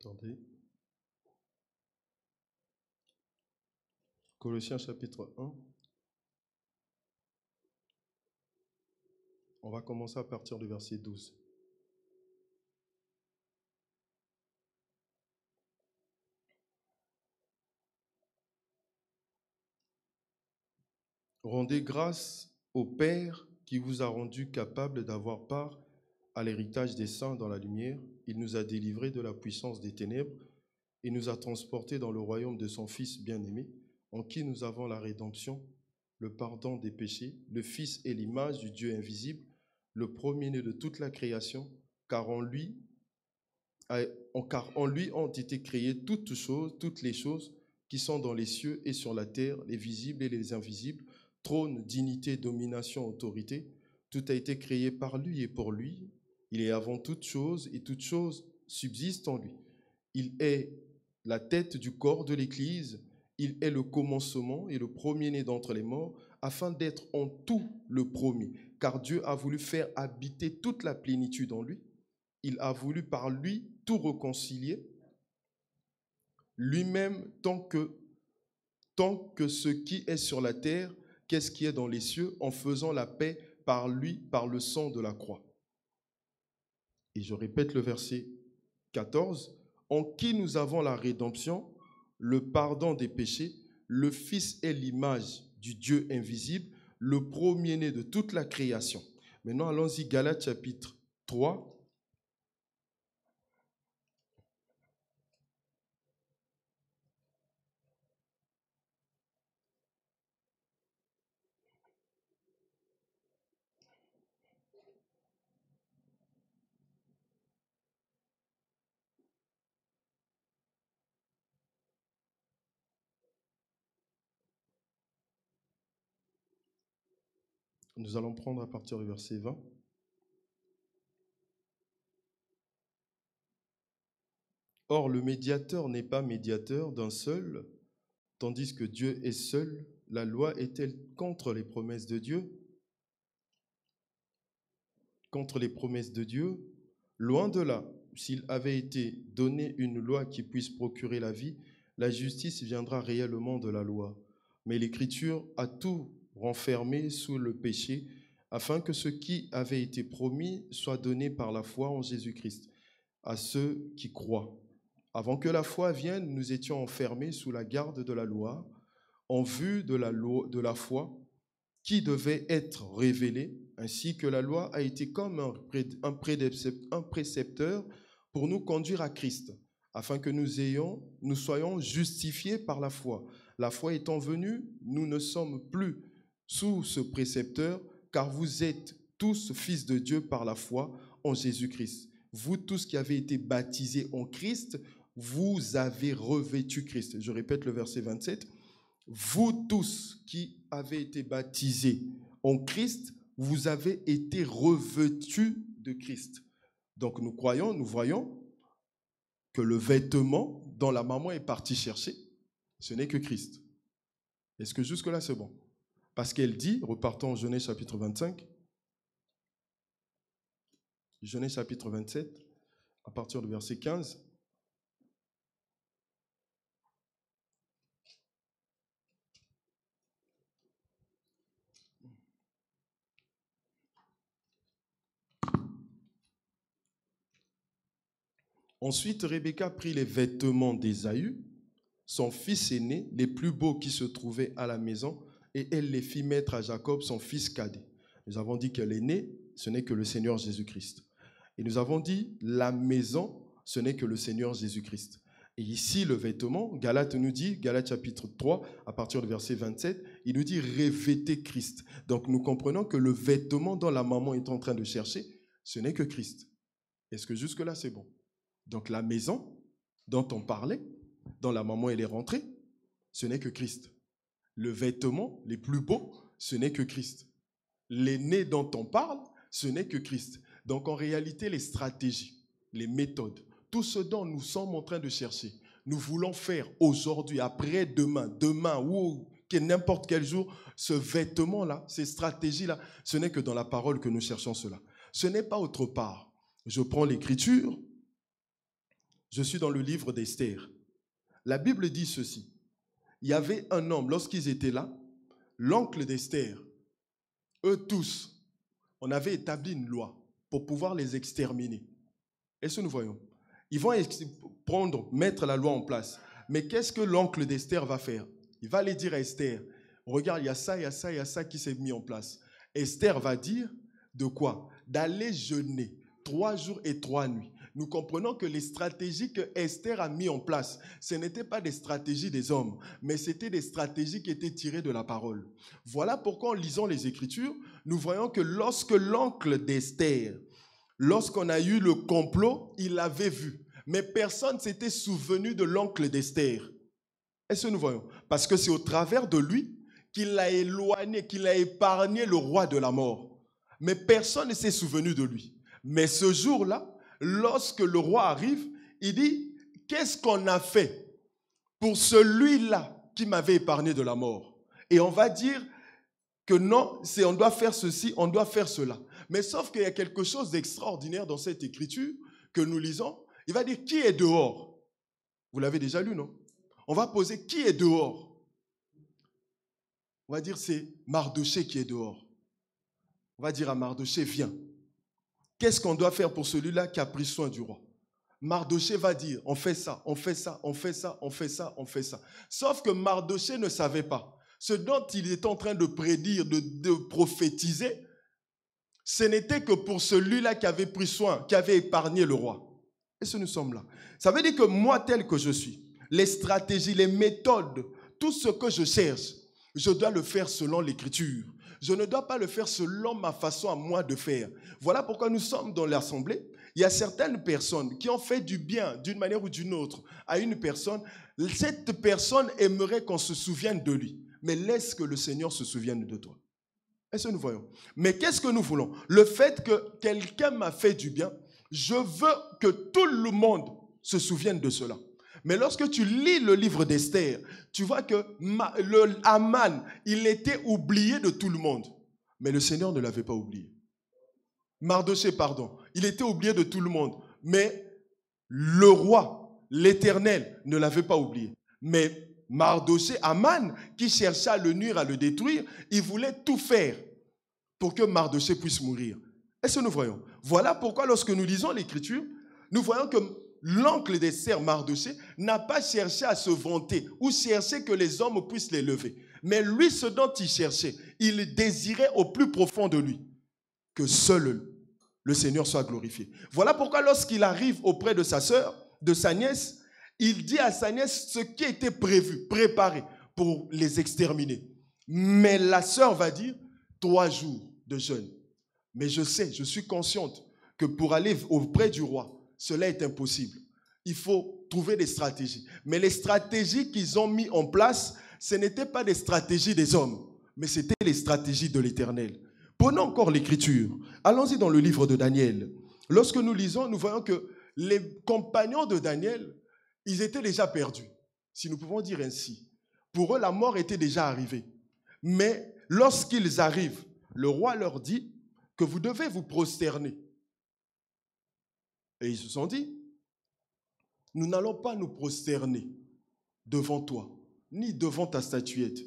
Speaker 5: Attendez. Colossiens chapitre 1. On va commencer à partir du verset 12. Rendez grâce au Père qui vous a rendu capable d'avoir part à l'héritage des saints dans la lumière. Il nous a délivrés de la puissance des ténèbres et nous a transportés dans le royaume de son Fils bien-aimé, en qui nous avons la rédemption, le pardon des péchés. Le Fils est l'image du Dieu invisible, le premier-né de toute la création, car en lui ont été créées toutes les choses qui sont dans les cieux et sur la terre, les visibles et les invisibles, trône, dignité, domination, autorité. Tout a été créé par lui et pour lui. Il est avant toute chose et toute chose subsiste en lui. Il est la tête du corps de l'Église. Il est le commencement et le premier-né d'entre les morts, afin d'être en tout le premier. Car Dieu a voulu faire habiter toute la plénitude en lui. Il a voulu par lui tout réconcilier, lui-même tant que ce qui est sur la terre, qu'est-ce qui est dans les cieux, en faisant la paix par lui, par le sang de la croix. Et je répète le verset 14. En qui nous avons la rédemption, le pardon des péchés, le Fils est l'image du Dieu invisible, le premier-né de toute la création. Maintenant, allons-y, Galates chapitre 3. Nous allons prendre à partir du verset 20. Or, le médiateur n'est pas médiateur d'un seul, tandis que Dieu est seul. La loi est-elle contre les promesses de Dieu? Contre les promesses de Dieu? Loin de là. S'il avait été donné une loi qui puisse procurer la vie, la justice viendra réellement de la loi. Mais l'Écriture a tout renfermé sous le péché, afin que ce qui avait été promis soit donné par la foi en Jésus-Christ à ceux qui croient. Avant que la foi vienne, nous étions enfermés sous la garde de la loi, en vue de la foi qui devait être révélée, ainsi que la loi a été comme un précepteur pour nous conduire à Christ, afin que nous soyons justifiés par la foi. La foi étant venue, nous ne sommes plus sous ce précepteur, car vous êtes tous fils de Dieu par la foi en Jésus-Christ. Vous tous qui avez été baptisés en Christ, vous avez revêtu Christ. Je répète le verset 27. Vous tous qui avez été baptisés en Christ, vous avez été revêtus de Christ. Donc nous voyons que le vêtement dont la maman est partie chercher, ce n'est que Christ. Est-ce que jusque-là c'est bon? Parce qu'elle dit, repartons en Genèse chapitre 25, Genèse chapitre 27, à partir du verset 15. Ensuite, Rebecca prit les vêtements d'Ésaü, son fils aîné, les plus beaux qui se trouvaient à la maison, et elle les fit mettre à Jacob, son fils cadet. Nous avons dit que l'aîné, ce n'est que le Seigneur Jésus-Christ. Et nous avons dit, la maison, ce n'est que le Seigneur Jésus-Christ. Et ici, le vêtement, Galates nous dit, Galates chapitre 3, à partir du verset 27, il nous dit, revêtez Christ. Donc nous comprenons que le vêtement dont la maman est en train de chercher, ce n'est que Christ. Est-ce que jusque-là, c'est bon? Donc la maison dont on parlait, dont la maman elle est rentrée, ce n'est que Christ. Le vêtement les plus beaux, ce n'est que Christ. L'aîné dont on parle, ce n'est que Christ. Donc en réalité, les stratégies, les méthodes, tout ce dont nous sommes en train de chercher, nous voulons faire aujourd'hui, après-demain, demain ou n'importe quel jour, ce vêtement-là, ces stratégies-là, ce n'est que dans la parole que nous cherchons cela. Ce n'est pas autre part. Je prends l'Écriture. Je suis dans le livre d'Esther. La Bible dit ceci. Il y avait un homme, lorsqu'ils étaient là, l'oncle d'Esther, eux tous, on avait établi une loi pour pouvoir les exterminer. Est-ce que nous voyons? Ils vont mettre la loi en place. Mais qu'est-ce que l'oncle d'Esther va faire? Il va aller dire à Esther, regarde, il y a ça, il y a ça, il y a ça qui s'est mis en place. Esther va dire de quoi? D'aller jeûner 3 jours et 3 nuits.
Speaker 6: nous comprenons que les stratégies que Esther a mis en place, ce n'étaient pas des stratégies des hommes, mais c'était des stratégies qui étaient tirées de la parole. Voilà pourquoi en lisant les Écritures, nous voyons que lorsque l'oncle d'Esther, lorsqu'on a eu le complot, il l'avait vu. Mais personne ne s'était souvenu de l'oncle d'Esther. Est-ce que nous voyons? Parce que c'est au travers de lui qu'il a éloigné, qu'il a épargné le roi de la mort. Mais personne ne s'est souvenu de lui. Mais ce jour-là, lorsque le roi arrive, il dit, qu'est-ce qu'on a fait pour celui-là qui m'avait épargné de la mort? Et on va dire que non, on doit faire ceci, on doit faire cela. Mais sauf qu'il y a quelque chose d'extraordinaire dans cette écriture que nous lisons. Il va dire, qui est dehors? Vous l'avez déjà lu, non? On va poser, qui est dehors? On va dire, c'est Mardoché qui est dehors. On va dire à Mardoché, viens. Qu'est-ce qu'on doit faire pour celui-là qui a pris soin du roi? Mardoché va dire, on fait ça, on fait ça, on fait ça, on fait ça, on fait ça. Sauf que Mardoché ne savait pas. Ce dont il est en train de prédire, de prophétiser, ce n'était que pour celui-là qui avait pris soin, qui avait épargné le roi. Et ce nous sommes là. Ça veut dire que moi, tel que je suis, les stratégies, les méthodes, tout ce que je cherche, je dois le faire selon l'Écriture. Je ne dois pas le faire selon ma façon à moi de faire. Voilà pourquoi nous sommes dans l'Assemblée. Il y a certaines personnes qui ont fait du bien d'une manière ou d'une autre à une personne. Cette personne aimerait qu'on se souvienne de lui. Mais laisse que le Seigneur se souvienne de toi. Est-ce que nous voyons? Mais qu'est-ce que nous voulons? Le fait que quelqu'un m'a fait du bien, je veux que tout le monde se souvienne de cela. Mais lorsque tu lis le livre d'Esther, tu vois que Haman, il était oublié de tout le monde. Mais le Seigneur ne l'avait pas oublié. Mardoché, pardon. Il était oublié de tout le monde. Mais le roi, l'Éternel, ne l'avait pas oublié. Mais Mardoché, Haman, qui cherchait à le nuire, à le détruire, il voulait tout faire pour que Mardoché puisse mourir. Est-ce que nous voyons? Voilà pourquoi lorsque nous lisons l'Écriture, nous voyons que l'oncle d'Esther, Mardoché, n'a pas cherché à se vanter ou cherché que les hommes puissent l'élever. Mais lui, ce dont il cherchait, il désirait au plus profond de lui que seul le Seigneur soit glorifié. Voilà pourquoi lorsqu'il arrive auprès de sa sœur, de sa nièce, il dit à sa nièce ce qui était prévu, préparé pour les exterminer. Mais la sœur va dire 3 jours de jeûne. Mais je sais, je suis consciente que pour aller auprès du roi, cela est impossible. Il faut trouver des stratégies. Mais les stratégies qu'ils ont mis en place, ce n'étaient pas des stratégies des hommes, mais c'était les stratégies de l'Éternel. Prenons encore l'Écriture. Allons-y dans le livre de Daniel. Lorsque nous lisons, nous voyons que les compagnons de Daniel, ils étaient déjà perdus, si nous pouvons dire ainsi. Pour eux, la mort était déjà arrivée. Mais lorsqu'ils arrivent, le roi leur dit que vous devez vous prosterner. Et ils se sont dit, nous n'allons pas nous prosterner devant toi, ni devant ta statuette.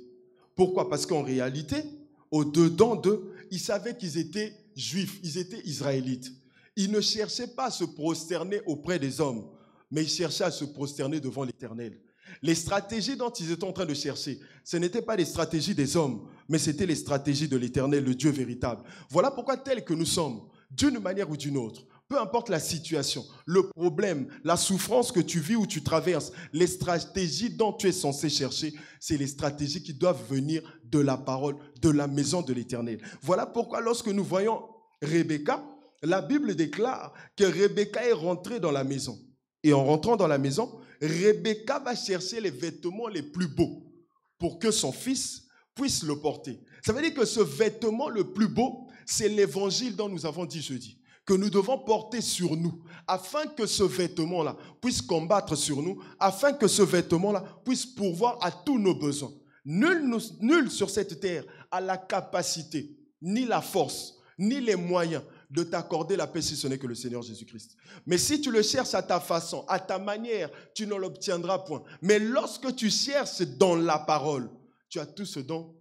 Speaker 6: Pourquoi? Parce qu'en réalité, au-dedans d'eux, ils savaient qu'ils étaient juifs, ils étaient israélites. Ils ne cherchaient pas à se prosterner auprès des hommes, mais ils cherchaient à se prosterner devant l'Éternel. Les stratégies dont ils étaient en train de chercher, ce n'étaient pas les stratégies des hommes, mais c'était les stratégies de l'Éternel, le Dieu véritable. Voilà pourquoi tels que nous sommes, d'une manière ou d'une autre, peu importe la situation, le problème, la souffrance que tu vis ou tu traverses, les stratégies dont tu es censé chercher, c'est les stratégies qui doivent venir de la parole, de la maison de l'Éternel. Voilà pourquoi lorsque nous voyons Rebecca, la Bible déclare que Rebecca est rentrée dans la maison. Et en rentrant dans la maison, Rebecca va chercher les vêtements les plus beaux pour que son fils puisse le porter. Ça veut dire que ce vêtement le plus beau, c'est l'évangile dont nous avons dit jeudi, que nous devons porter sur nous, afin que ce vêtement-là puisse combattre sur nous, afin que ce vêtement-là puisse pourvoir à tous nos besoins. Nul sur cette terre a la capacité, ni la force, ni les moyens de t'accorder la paix si ce n'est que le Seigneur Jésus-Christ. Mais si tu le cherches à ta façon, à ta manière, tu ne l'obtiendras point. Mais lorsque tu cherches dans la parole, tu as tout ce dont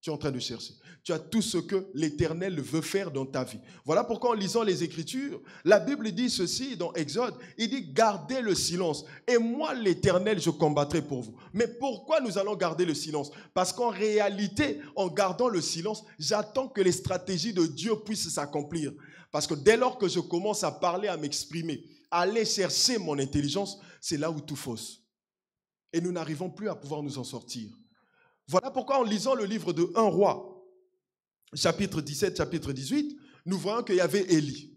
Speaker 6: tu es en train de chercher. Tu as tout ce que l'Éternel veut faire dans ta vie. Voilà pourquoi en lisant les Écritures, la Bible dit ceci dans Exode, il dit « Gardez le silence et moi l'Éternel je combattrai pour vous ». Mais pourquoi nous allons garder le silence? Parce qu'en réalité, en gardant le silence, j'attends que les stratégies de Dieu puissent s'accomplir. Parce que dès lors que je commence à parler, à m'exprimer, aller chercher mon intelligence, c'est là où tout fausse. Et nous n'arrivons plus à pouvoir nous en sortir. Voilà pourquoi en lisant le livre de 1 Roi, chapitre 17, chapitre 18, nous voyons qu'il y avait Élie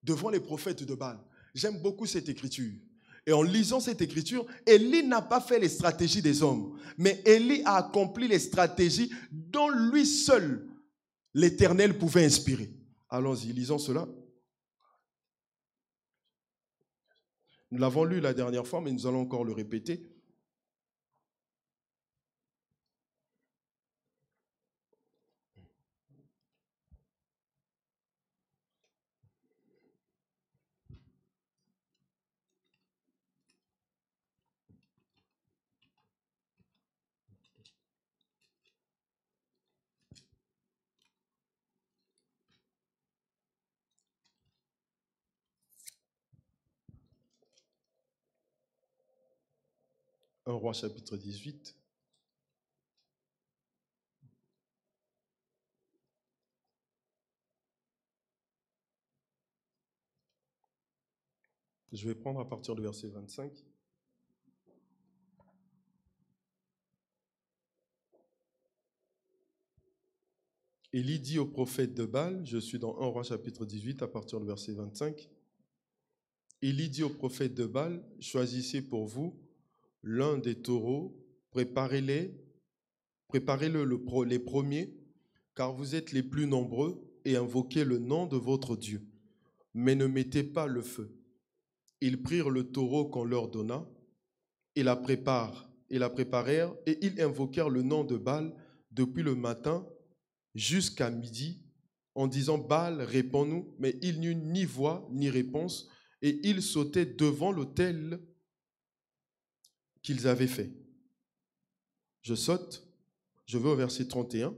Speaker 6: devant les prophètes de Baal. J'aime beaucoup cette écriture. Et en lisant cette écriture, Élie n'a pas fait les stratégies des hommes, mais Élie a accompli les stratégies dont lui seul, l'Éternel pouvait inspirer. Allons-y, lisons cela. Nous l'avons lu la dernière fois, mais nous allons encore le répéter. Un Roi chapitre 18. Je vais prendre à partir du verset 25. Élie dit au prophète de Baal, je suis dans 1 Roi chapitre 18 à partir du verset 25. Élie dit au prophète de Baal, choisissez pour vous l'un des taureaux, préparez-le les premiers, car vous êtes les plus nombreux, et invoquez le nom de votre Dieu. Mais ne mettez pas le feu. Ils prirent le taureau qu'on leur donna, et la préparèrent, et ils invoquèrent le nom de Baal depuis le matin jusqu'à midi, en disant, Baal, réponds-nous. Mais il n'y eut ni voix, ni réponse, et ils sautaient devant l'autel qu'ils avaient fait. Je saute, je vais au verset 31.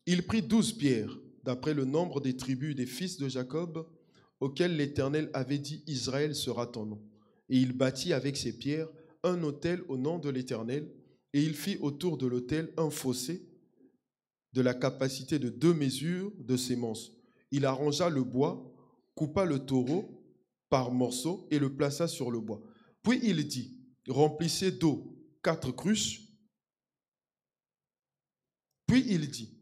Speaker 6: Il prit 12 pierres, d'après le nombre des tribus des fils de Jacob, auxquels l'Éternel avait dit, Israël sera ton nom. Et il bâtit avec ces pierres un autel au nom de l'Éternel, et il fit autour de l'autel un fossé de la capacité de 2 mesures de sémence. Il arrangea le bois, coupa le taureau par morceaux et le plaça sur le bois. Puis il dit, remplissez d'eau 4 cruches. Puis il dit,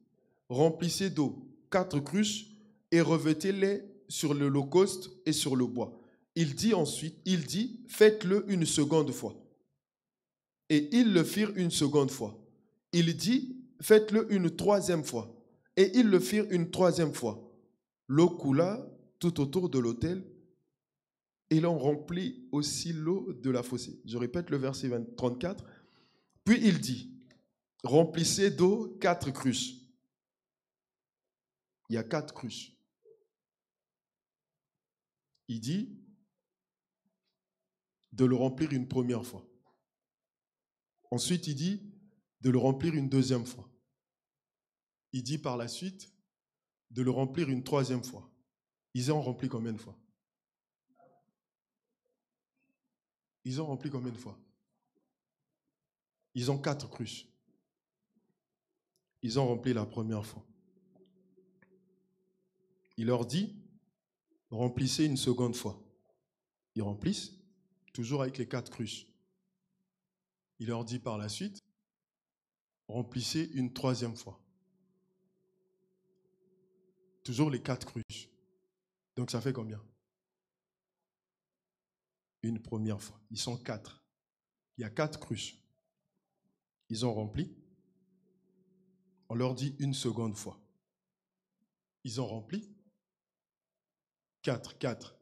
Speaker 6: remplissez d'eau 4 cruches et revêtez-les sur l'holocauste et sur le bois. Il dit ensuite, faites-le une seconde fois. Et ils le firent une seconde fois. Il dit, faites-le une troisième fois. Et ils le firent une troisième fois. L'eau coula tout autour de l'autel et l'on remplit aussi l'eau de la fossée. Je répète le verset 34. Puis il dit, remplissez d'eau 4 cruches. Il y a 4 cruches. Il dit de le remplir une première fois. Ensuite, il dit de le remplir une deuxième fois. Il dit par la suite de le remplir une troisième fois. Ils ont rempli combien de fois? Ils ont rempli combien de fois? Ils ont 4 cruches. Ils ont rempli la première fois. Il leur dit, remplissez une seconde fois. Ils remplissent, toujours avec les 4 cruches. Il leur dit par la suite, remplissez une troisième fois. Toujours les 4 cruches. Donc ça fait combien? Une première fois. Ils sont 4. Il y a 4 cruches. Ils ont rempli. On leur dit une seconde fois. Ils ont rempli. 4.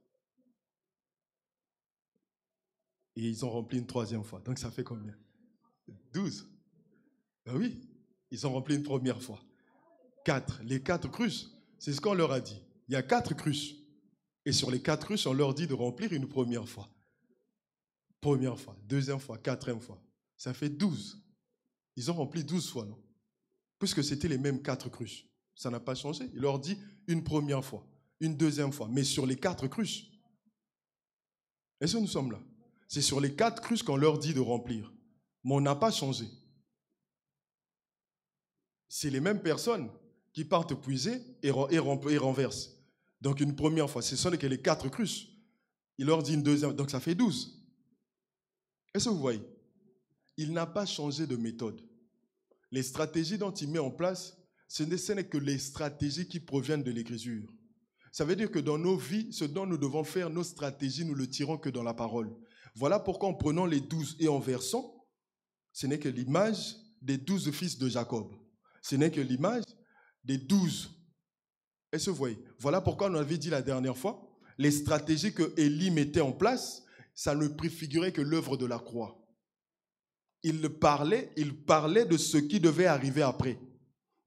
Speaker 6: Et ils ont rempli une troisième fois. Donc ça fait combien? 12. Ben oui, ils ont rempli une première fois. 4. Les 4 cruches, c'est ce qu'on leur a dit. Il y a 4 cruches. Et sur les 4 cruches, on leur dit de remplir une première fois. Première fois, deuxième fois, quatrième fois. Ça fait 12. Ils ont rempli 12 fois, non? Puisque c'était les mêmes 4 cruches. Ça n'a pas changé. Il leur dit une première fois, une deuxième fois. Mais sur les 4 cruches. Est-ce que nous sommes là? C'est sur les 4 cruches qu'on leur dit de remplir. Mais on n'a pas changé. C'est les mêmes personnes qui partent puiser et renversent. Donc une première fois, ce sont que les 4 cruches. Il leur dit une deuxième, donc ça fait 12. Est-ce que vous voyez? Il n'a pas changé de méthode. Les stratégies dont il met en place, ce n'est que les stratégies qui proviennent de l'Écriture. Ça veut dire que dans nos vies, ce dont nous devons faire, nos stratégies, nous ne le tirons que dans la parole. Voilà pourquoi en prenant les 12 et en versant, ce n'est que l'image des 12 fils de Jacob. Ce n'est que l'image des 12. Est-ce que vous voyez? Voilà pourquoi on avait dit la dernière fois, les stratégies que Élie mettait en place, ça ne préfigurait que l'œuvre de la croix. Il parlait de ce qui devait arriver après.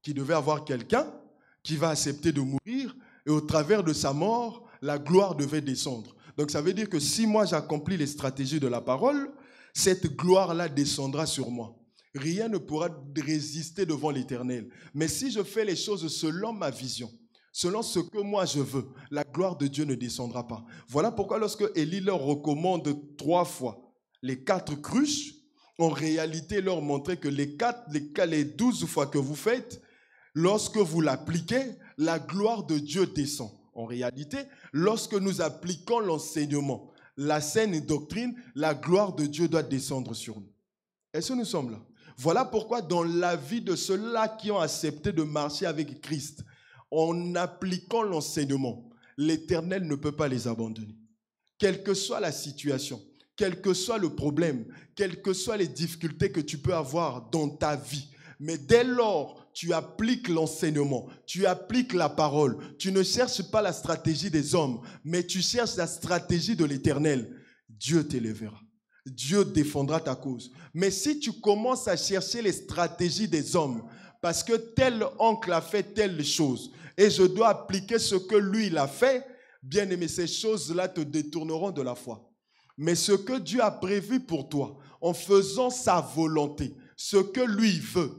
Speaker 6: Qu'il devait avoir quelqu'un qui va accepter de mourir et au travers de sa mort, la gloire devait descendre. Donc ça veut dire que si moi j'accomplis les stratégies de la parole, cette gloire-là descendra sur moi. Rien ne pourra résister devant l'Éternel. Mais si je fais les choses selon ma vision, selon ce que moi je veux, la gloire de Dieu ne descendra pas. Voilà pourquoi lorsque Élie leur recommande 3 fois les 4 cruches, en réalité leur montrait que les 12 fois que vous faites, lorsque vous l'appliquez, la gloire de Dieu descend. En réalité, lorsque nous appliquons l'enseignement, la saine doctrine, la gloire de Dieu doit descendre sur nous. Est-ce que nous sommes là? Voilà pourquoi dans la vie de ceux-là qui ont accepté de marcher avec Christ, en appliquant l'enseignement, l'Éternel ne peut pas les abandonner. Quelle que soit la situation, quel que soit le problème, quelles que soient les difficultés que tu peux avoir dans ta vie, mais dès lors tu appliques l'enseignement, tu appliques la parole, tu ne cherches pas la stratégie des hommes, mais tu cherches la stratégie de l'Éternel, Dieu t'élèvera. Dieu défendra ta cause. Mais si tu commences à chercher les stratégies des hommes, parce que tel oncle a fait telle chose, et je dois appliquer ce que lui il a fait, bien aimé, ces choses-là te détourneront de la foi. Mais ce que Dieu a prévu pour toi, en faisant sa volonté, ce que lui veut,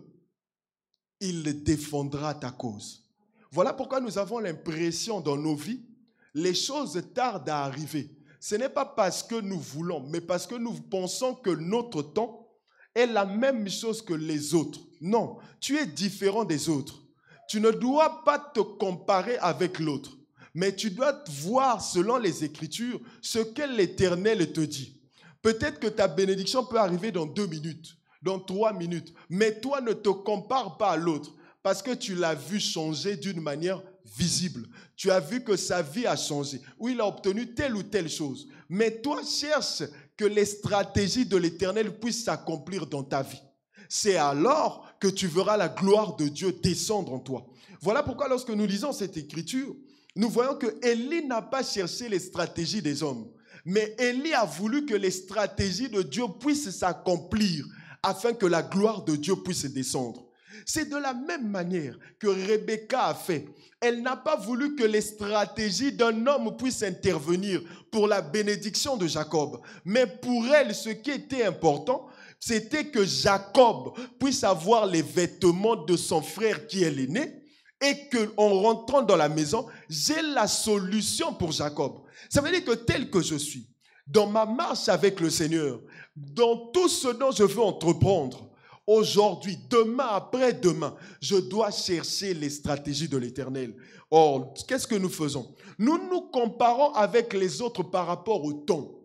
Speaker 6: il défendra ta cause. Voilà pourquoi nous avons l'impression dans nos vies, les choses tardent à arriver. Ce n'est pas parce que nous voulons, mais parce que nous pensons que notre temps est la même chose que les autres. Non, tu es différent des autres. Tu ne dois pas te comparer avec l'autre, mais tu dois voir selon les Écritures ce que l'Éternel te dit. Peut-être que ta bénédiction peut arriver dans 2 minutes, dans 3 minutes, mais toi ne te compares pas à l'autre parce que tu l'as vu changer d'une manière visible. Tu as vu que sa vie a changé, ou il a obtenu telle ou telle chose. Mais toi, cherche que les stratégies de l'Éternel puissent s'accomplir dans ta vie. C'est alors que tu verras la gloire de Dieu descendre en toi. Voilà pourquoi lorsque nous lisons cette écriture, nous voyons que Élie n'a pas cherché les stratégies des hommes, mais Élie a voulu que les stratégies de Dieu puissent s'accomplir afin que la gloire de Dieu puisse descendre. C'est de la même manière que Rebecca a fait. Elle n'a pas voulu que les stratégies d'un homme puissent intervenir pour la bénédiction de Jacob. Mais pour elle, ce qui était important, c'était que Jacob puisse avoir les vêtements de son frère qui est l'aîné et qu'en rentrant dans la maison, j'ai la solution pour Jacob. Ça veut dire que tel que je suis, dans ma marche avec le Seigneur, dans tout ce dont je veux entreprendre, aujourd'hui, demain, après-demain, je dois chercher les stratégies de l'Éternel. Or, qu'est-ce que nous faisons? Nous nous comparons avec les autres par rapport au temps.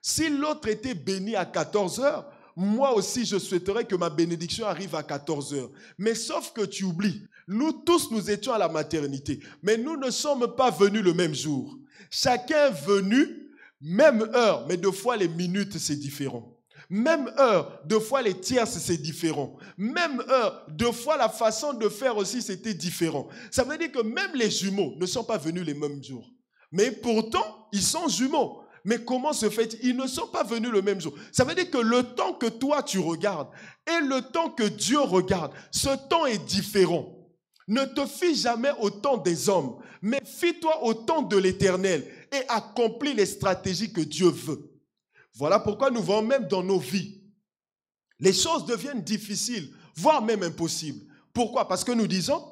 Speaker 6: Si l'autre était béni à 14 heures, moi aussi, je souhaiterais que ma bénédiction arrive à 14 heures. Mais sauf que tu oublies, nous tous, nous étions à la maternité, mais nous ne sommes pas venus le même jour. Chacun est venu, même heure, mais 2 fois les minutes, c'est différent. Même heure, 2 fois les tierces, c'est différent. Même heure, 2 fois la façon de faire aussi, c'était différent. Ça veut dire que même les jumeaux ne sont pas venus les mêmes jours. Mais pourtant, ils sont jumeaux. Mais comment se fait-il? Ils ne sont pas venus le même jour. Ça veut dire que le temps que toi tu regardes et le temps que Dieu regarde, ce temps est différent. Ne te fie jamais au temps des hommes, mais fie-toi au temps de l'Éternel et accomplis les stratégies que Dieu veut. Voilà pourquoi nous voyons même dans nos vies, les choses deviennent difficiles, voire même impossibles. Pourquoi? Parce que nous disons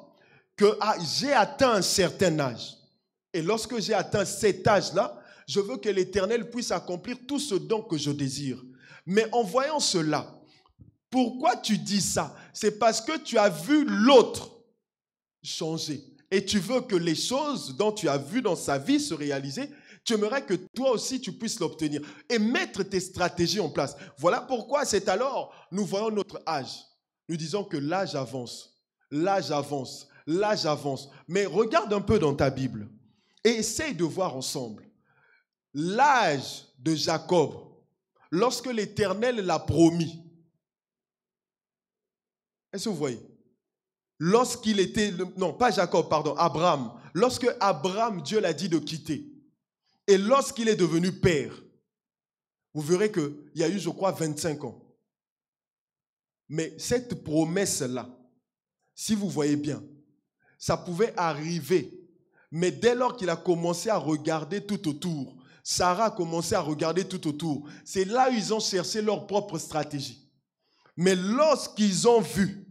Speaker 6: que j'ai atteint un certain âge. Et lorsque j'ai atteint cet âge-là, je veux que l'Éternel puisse accomplir tout ce don que je désire. Mais en voyant cela, pourquoi tu dis ça? C'est parce que tu as vu l'autre changer. Et tu veux que les choses dont tu as vu dans sa vie se réaliser, Tu aimerais que toi aussi, tu puisses l'obtenir et mettre tes stratégies en place. Voilà pourquoi c'est alors, nous voyons notre âge. Nous disons que l'âge avance, l'âge avance, l'âge avance. Mais regarde un peu dans ta Bible et essaye de voir ensemble. L'âge de Jacob, lorsque l'Éternel l'a promis. Est-ce que vous voyez? Lorsqu'il était, non pas Jacob, pardon, Abraham. Lorsque Abraham, Dieu l'a dit de quitter. Et lorsqu'il est devenu père, vous verrez qu'il y a eu, je crois, 25 ans. Mais cette promesse-là, si vous voyez bien, ça pouvait arriver. Mais dès lors qu'il a commencé à regarder tout autour, Sarah a commencé à regarder tout autour. C'est là où ils ont cherché leur propre stratégie. Mais lorsqu'ils ont vu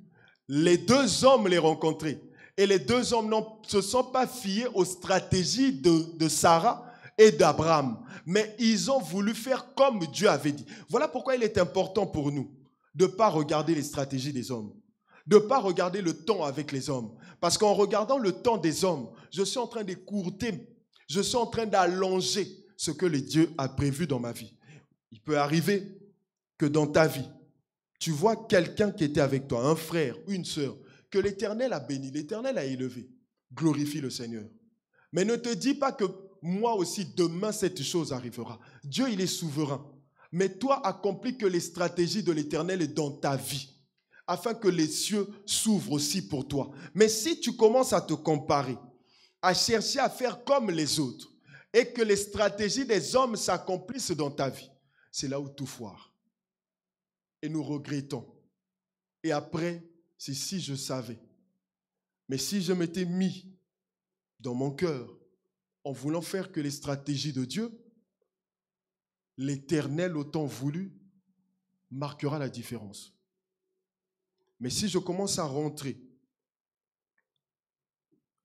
Speaker 6: les deux hommes les rencontrer, et les deux hommes ne se sont pas fiés aux stratégies de Sarah et d'Abraham, mais ils ont voulu faire comme Dieu avait dit. Voilà pourquoi il est important pour nous de ne pas regarder les stratégies des hommes, de ne pas regarder le temps avec les hommes. Parce qu'en regardant le temps des hommes, je suis en train d'écourter, je suis en train d'allonger ce que le Dieu a prévu dans ma vie. Il peut arriver que dans ta vie, tu vois quelqu'un qui était avec toi, un frère, une sœur, que l'Éternel a béni, l'Éternel a élevé. Glorifie le Seigneur. Mais ne te dis pas que moi aussi, demain, cette chose arrivera. Dieu, il est souverain. Mais toi, accomplis que les stratégies de l'Éternel dans ta vie, afin que les cieux s'ouvrent aussi pour toi. Mais si tu commences à te comparer, à chercher à faire comme les autres, et que les stratégies des hommes s'accomplissent dans ta vie, c'est là où tout foire. Et nous regrettons. Et après, c'est si je savais. Mais si je m'étais mis dans mon cœur, en voulant faire que les stratégies de Dieu, l'Éternel autant voulu marquera la différence. Mais si je commence à rentrer,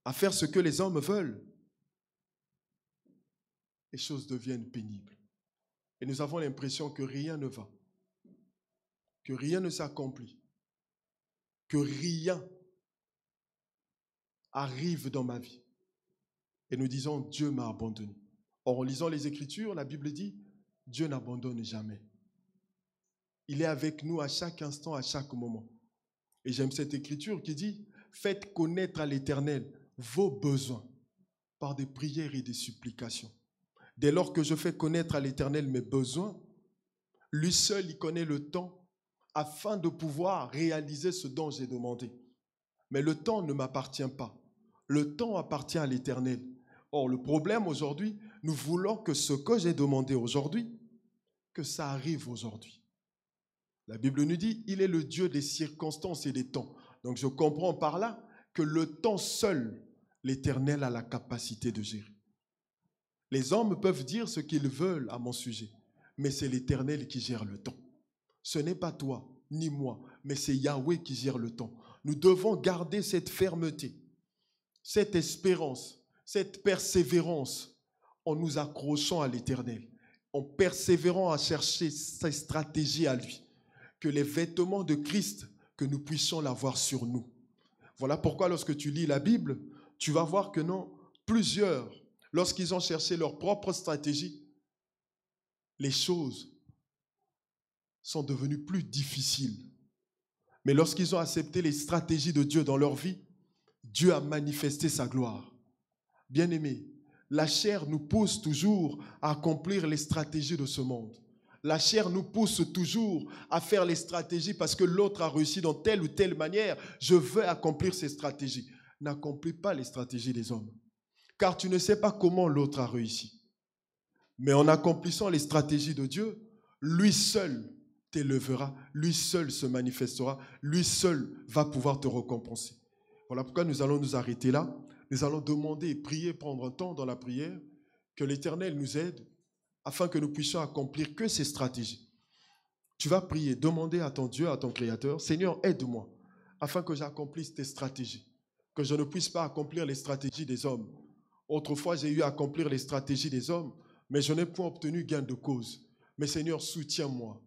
Speaker 6: à faire ce que les hommes veulent, les choses deviennent pénibles. Et nous avons l'impression que rien ne va, que rien ne s'accomplit, que rien arrive dans ma vie. Et nous disons, Dieu m'a abandonné. Or, en lisant les Écritures, la Bible dit, Dieu n'abandonne jamais. Il est avec nous à chaque instant, à chaque moment. Et j'aime cette Écriture qui dit, faites connaître à l'Éternel vos besoins par des prières et des supplications. Dès lors que je fais connaître à l'Éternel mes besoins, lui seul, il connaît le temps afin de pouvoir réaliser ce dont j'ai demandé. Mais le temps ne m'appartient pas. Le temps appartient à l'Éternel. Or, le problème aujourd'hui, nous voulons que ce que j'ai demandé aujourd'hui, que ça arrive aujourd'hui. La Bible nous dit, il est le Dieu des circonstances et des temps. Donc, je comprends par là que le temps seul, l'Éternel a la capacité de gérer. Les hommes peuvent dire ce qu'ils veulent à mon sujet, mais c'est l'Éternel qui gère le temps. Ce n'est pas toi, ni moi, mais c'est Yahweh qui gère le temps. Nous devons garder cette fermeté, cette espérance, cette persévérance en nous accrochant à l'Éternel, en persévérant à chercher ses stratégies à lui, que les vêtements de Christ, que nous puissions l'avoir sur nous. Voilà pourquoi lorsque tu lis la Bible, tu vas voir que non, plusieurs, lorsqu'ils ont cherché leur propre stratégie, les choses sont devenues plus difficiles. Mais lorsqu'ils ont accepté les stratégies de Dieu dans leur vie, Dieu a manifesté sa gloire. Bien-aimés, la chair nous pousse toujours à accomplir les stratégies de ce monde. La chair nous pousse toujours à faire les stratégies parce que l'autre a réussi dans telle ou telle manière. Je veux accomplir ces stratégies. N'accomplis pas les stratégies des hommes. Car tu ne sais pas comment l'autre a réussi. Mais en accomplissant les stratégies de Dieu, lui seul t'élèvera, lui seul se manifestera, lui seul va pouvoir te récompenser. Voilà pourquoi nous allons nous arrêter là. Nous allons demander et prier, prendre un temps dans la prière, que l'Éternel nous aide afin que nous puissions accomplir que ces stratégies. Tu vas prier, demander à ton Dieu, à ton Créateur, Seigneur, aide-moi afin que j'accomplisse tes stratégies, que je ne puisse pas accomplir les stratégies des hommes. Autrefois, j'ai eu à accomplir les stratégies des hommes, mais je n'ai point obtenu gain de cause. Mais Seigneur, soutiens-moi,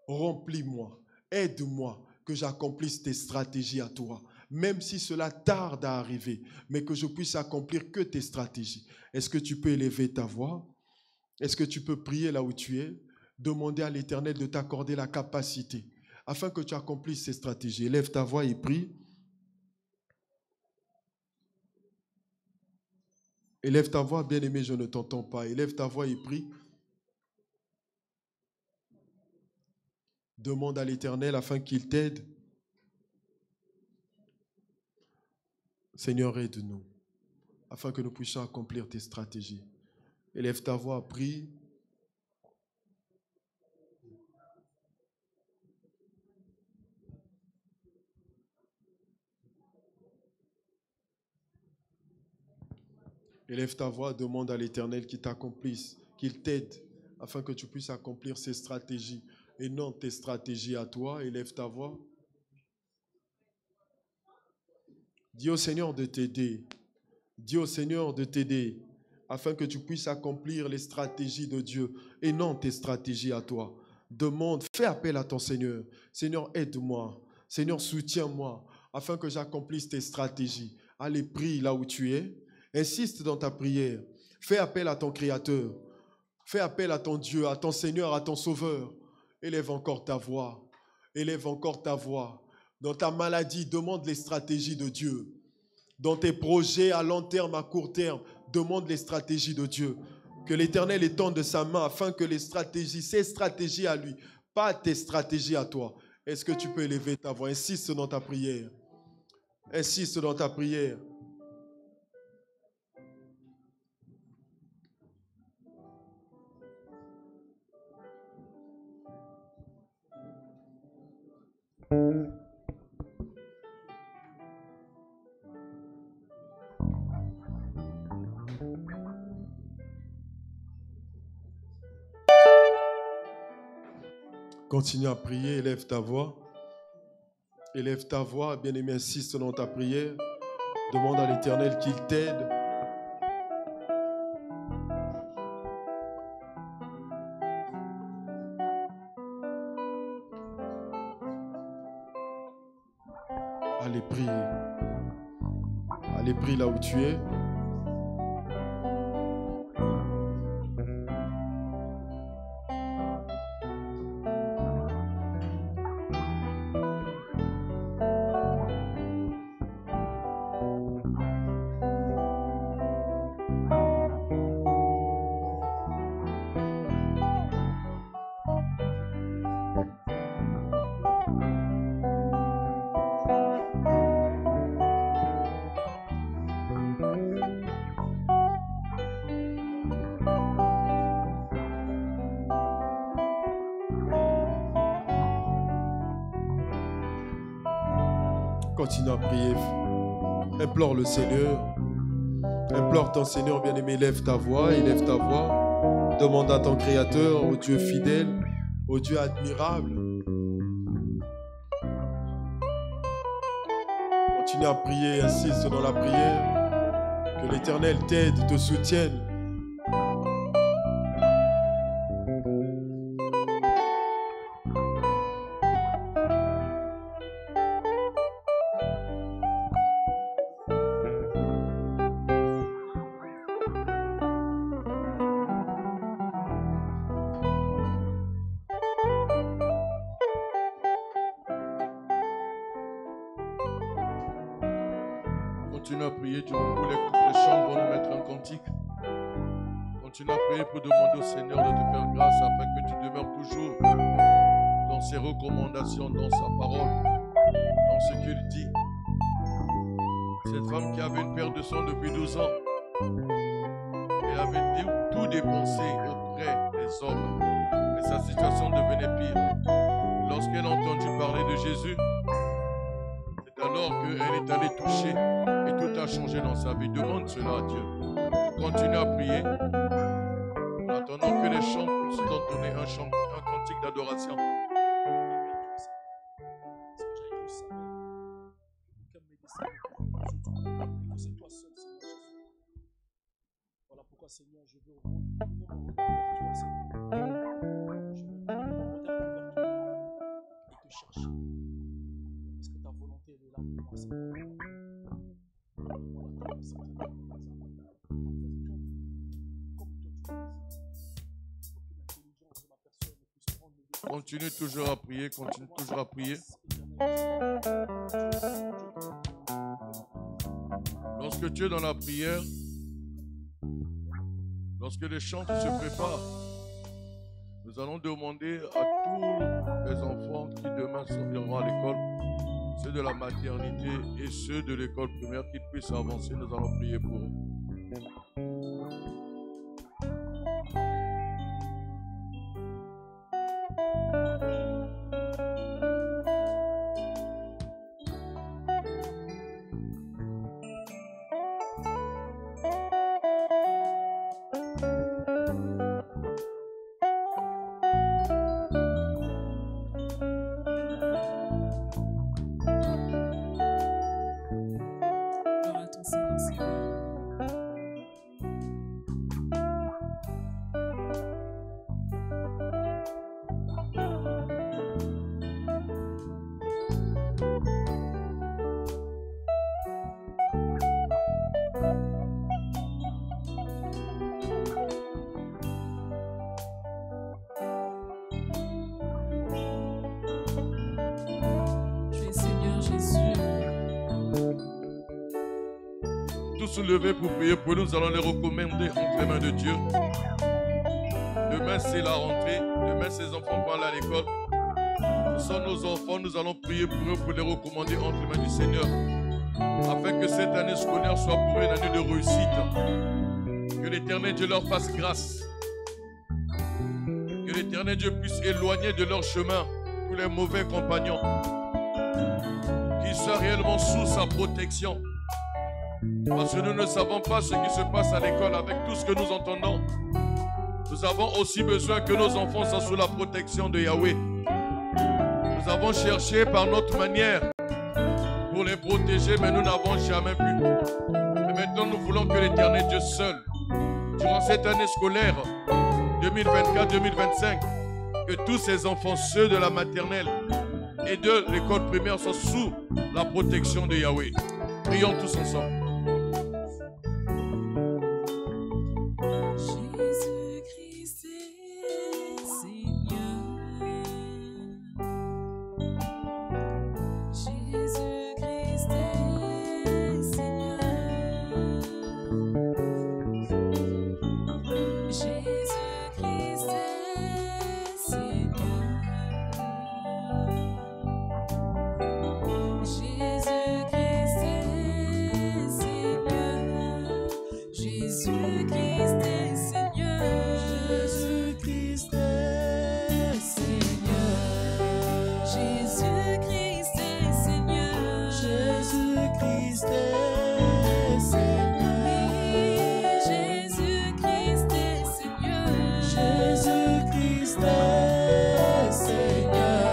Speaker 6: remplis-moi, aide-moi que j'accomplisse tes stratégies à toi, même si cela tarde à arriver, mais que je puisse accomplir que tes stratégies. Est-ce que tu peux élever ta voix
Speaker 5: Est-ce que tu peux prier là où tu es? Demander à l'Éternel de t'accorder la capacité afin que tu accomplisses ces stratégies. Élève ta voix et prie. Élève ta voix, bien-aimé, je ne t'entends pas. Élève ta voix et prie. Demande à l'Éternel afin qu'il t'aide. Seigneur, aide-nous afin que nous puissions accomplir tes stratégies. Élève ta voix, prie. Élève ta voix, demande à l'Éternel qu'il t'accomplisse, qu'il t'aide afin que tu puisses accomplir ses stratégies et non tes stratégies à toi. Élève ta voix. Dis au Seigneur de t'aider. Dis au Seigneur de t'aider afin que tu puisses accomplir les stratégies de Dieu et non tes stratégies à toi. Demande, fais appel à ton Seigneur. Seigneur, aide-moi. Seigneur, soutiens-moi afin que j'accomplisse tes stratégies. Allez, prie là où tu es. Insiste dans ta prière. Fais appel à ton Créateur. Fais appel à ton Dieu, à ton Seigneur, à ton Sauveur. Élève encore ta voix. Élève encore ta voix. Dans ta maladie, demande les stratégies de Dieu. Dans tes projets à long terme, à court terme, demande les stratégies de Dieu. Que l'Éternel étende sa main afin que les stratégies, ses stratégies à lui, pas tes stratégies à toi. Est-ce que tu peux élever ta voix? Insiste dans ta prière. Insiste dans ta prière. Continue à prier, élève ta voix. Élève ta voix, bien-aimé, insiste dans ta prière. Demande à l'Éternel qu'il t'aide. Allez, prie. Allez, prie là où tu es. Continue à prier. Implore le Seigneur. Implore ton Seigneur, bien-aimé. Élève ta voix, élève ta voix. Demande à ton Créateur, au Dieu fidèle, au Dieu admirable. Continue à prier, insiste dans la prière. Que l'Éternel t'aide, te soutienne.
Speaker 7: Continue à prier, tu vois, les chants vont nous mettre un cantique. Continue à prier pour demander au Seigneur de te faire grâce afin que tu demeures toujours dans ses recommandations, dans sa parole, dans ce qu'il dit. Cette femme qui avait une perte de sang depuis 12 ans, elle avait tout dépensé auprès des hommes, mais sa situation devenait pire. Lorsqu'elle a entendu parler de Jésus, c'est alors qu'elle est allée toucher et tout a changé dans sa vie. Demande cela à Dieu. Continue à prier. En attendant que les chants puissent t'entonner un cantique d'adoration.
Speaker 2: C'est toi seul, Seigneur Jésus. Voilà pourquoi, Seigneur, je veux tourner mon regard vers toi, Seigneur. Je veux tourner mon regard vers toi et te chercher. Parce que ta volonté elle est là pour moi, Seigneur. Donne-moi la capacité de faire comme toi tu veux.
Speaker 7: Continue toujours à prier, continue toujours à prier. Lorsque tu es dans la prière, lorsque les chants se préparent, nous allons demander à tous les enfants qui demain iront à l'école, ceux de la maternité et ceux de l'école primaire, qu'ils puissent avancer. Nous allons prier pour eux.
Speaker 3: Gloire à ton Saint-Nom, Seigneur. Tu es Seigneur Jésus.
Speaker 7: Tous soulevés pour prier pour nous, nous allons les recommander entre les mains de Dieu. Demain, c'est la rentrée. Demain, ces enfants vont aller à l'école. Ce sont nos enfants, nous allons prier pour eux, pour les recommander entre les mains du Seigneur. Afin que cette année scolaire soit pour eux une année de réussite. Que l'Éternel Dieu leur fasse grâce. Que l'Éternel Dieu puisse éloigner de leur chemin tous les mauvais compagnons. Qu'ils soient réellement sous sa protection. Parce que nous ne savons pas ce qui se passe à l'école avec tout ce que nous entendons. Nous avons aussi besoin que nos enfants soient sous la protection de Yahweh. Nous avons cherché par notre manière pour les protéger, mais nous n'avons jamais pu. Et maintenant, nous voulons que l'Éternel Dieu seul, durant cette année scolaire 2024-2025, que tous ces enfants, ceux de la maternelle et de l'école primaire, soient sous la protection de Yahweh. Prions tous ensemble.
Speaker 3: Jésus-Christ est Seigneur. Jésus-Christ est Seigneur. Jésus-Christ est Seigneur. Jésus-Christ est Seigneur. Jésus-Christ est Seigneur. Jésus-Christ est Seigneur. Jésus-Christ est Seigneur. Jésus-Christ est Seigneur. Oui, Jésus-Christ est Seigneur. Jésus-Christ est Seigneur.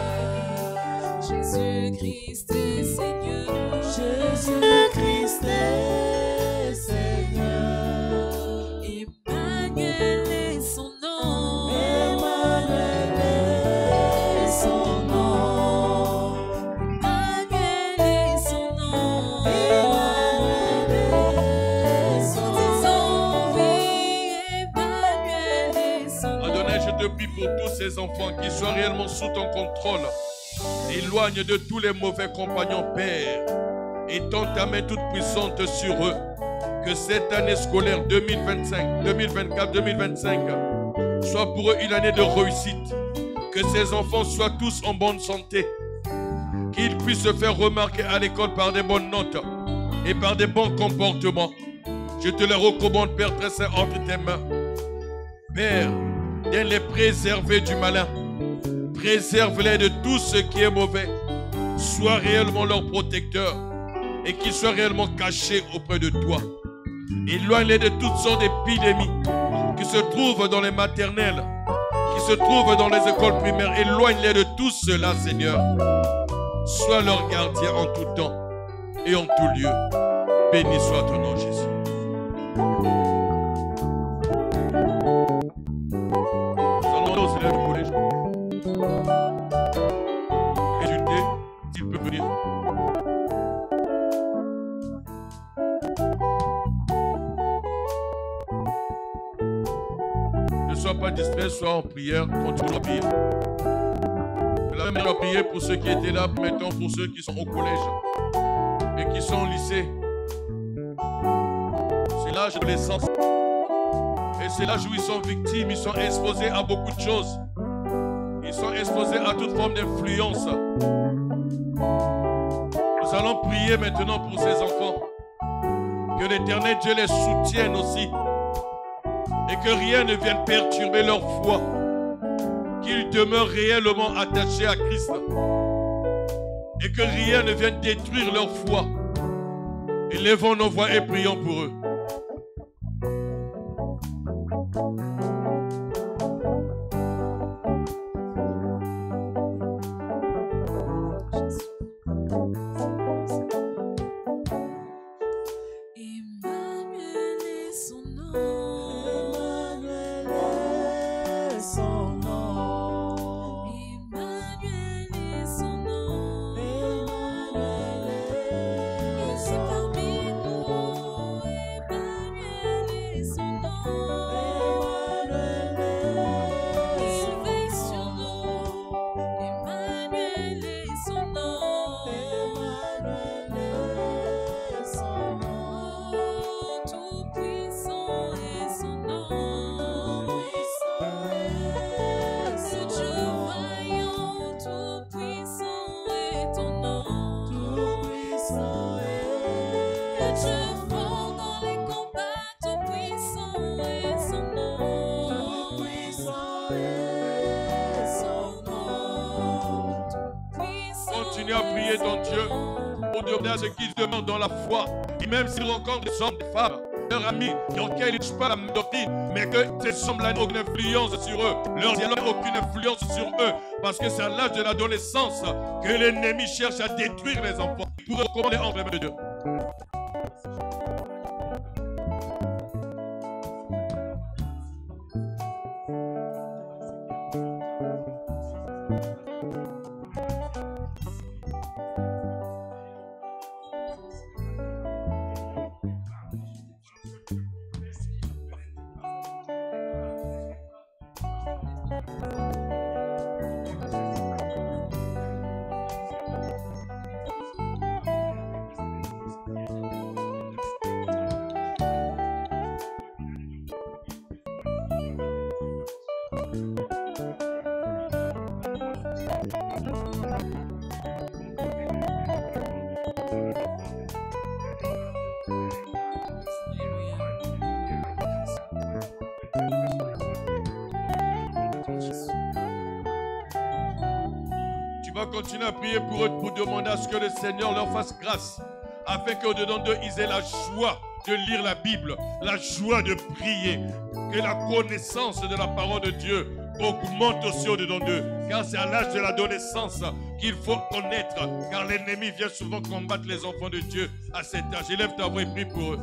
Speaker 3: Jésus-Christ est Seigneur. Jésus-Christ est Seigneur. Emmanuel est son nom. Emmanuel est son nom. Emmanuel est son nom. Emmanuel est son nom. Oui, Emmanuel est son nom.
Speaker 7: Adonai, je te prie pour tous ces enfants qui soient réellement sous ton contrôle. Éloigne de tous les mauvais compagnons, Père, et tends ta main toute puissante sur eux. Que cette année scolaire 2024-2025 soit pour eux une année de réussite. Que ces enfants soient tous en bonne santé. Qu'ils puissent se faire remarquer à l'école par des bonnes notes et par des bons comportements. Je te les recommande, Père très saint, entre tes mains. Père, viens les préserver du malin. Préserve-les de tout ce qui est mauvais. Sois réellement leur protecteur et qu'ils soient réellement cachés auprès de toi. Éloigne-les de toutes sortes d'épidémies qui se trouvent dans les maternelles, qui se trouvent dans les écoles primaires. Éloigne-les de tout cela, Seigneur. Sois leur gardien en tout temps et en tout lieu. Béni soit ton nom, Jésus. Nous allons aller au élèves du collège. Étudier, s'il peut venir. Ne sois pas distrait, sois en prière, continue à prier. allons maintenant prier pour ceux qui étaient là, maintenant pour ceux qui sont au collège et qui sont au lycée. C'est l'âge de l'adolescence. Et c'est l'âge où ils sont victimes, ils sont exposés à beaucoup de choses. Ils sont exposés à toute forme d'influence. Nous allons prier maintenant pour ces enfants. Que l'Éternel Dieu les soutienne aussi. Et que rien ne vienne perturber leur foi. Qu'ils demeurent réellement attachés à Christ. Et que rien ne vienne détruire leur foi. Élevons nos voix et prions pour eux. Continue à prier ton Dieu pour demander à ce qu'ils demeurent dans la foi. Et même s'ils rencontrent des hommes, des femmes, leurs amis, auxquels ils ne touchent pas la même doctrine, mais que ces hommes-là n'ont aucune influence sur eux. Leurs dialogues n'ont aucune influence sur eux. Parce que c'est à l'âge de l'adolescence que l'ennemi cherche à détruire les enfants pour recommander entre les mains de Dieu. Continuer à prier pour eux, pour demander à ce que le Seigneur leur fasse grâce, afin qu'au-dedans d'eux, ils aient la joie de lire la Bible, la joie de prier, que la connaissance de la parole de Dieu augmente aussi au-dedans d'eux, car c'est à l'âge de l'adolescence qu'il faut connaître, car l'ennemi vient souvent combattre les enfants de Dieu à cet âge. Élève ta voix et prie pour eux.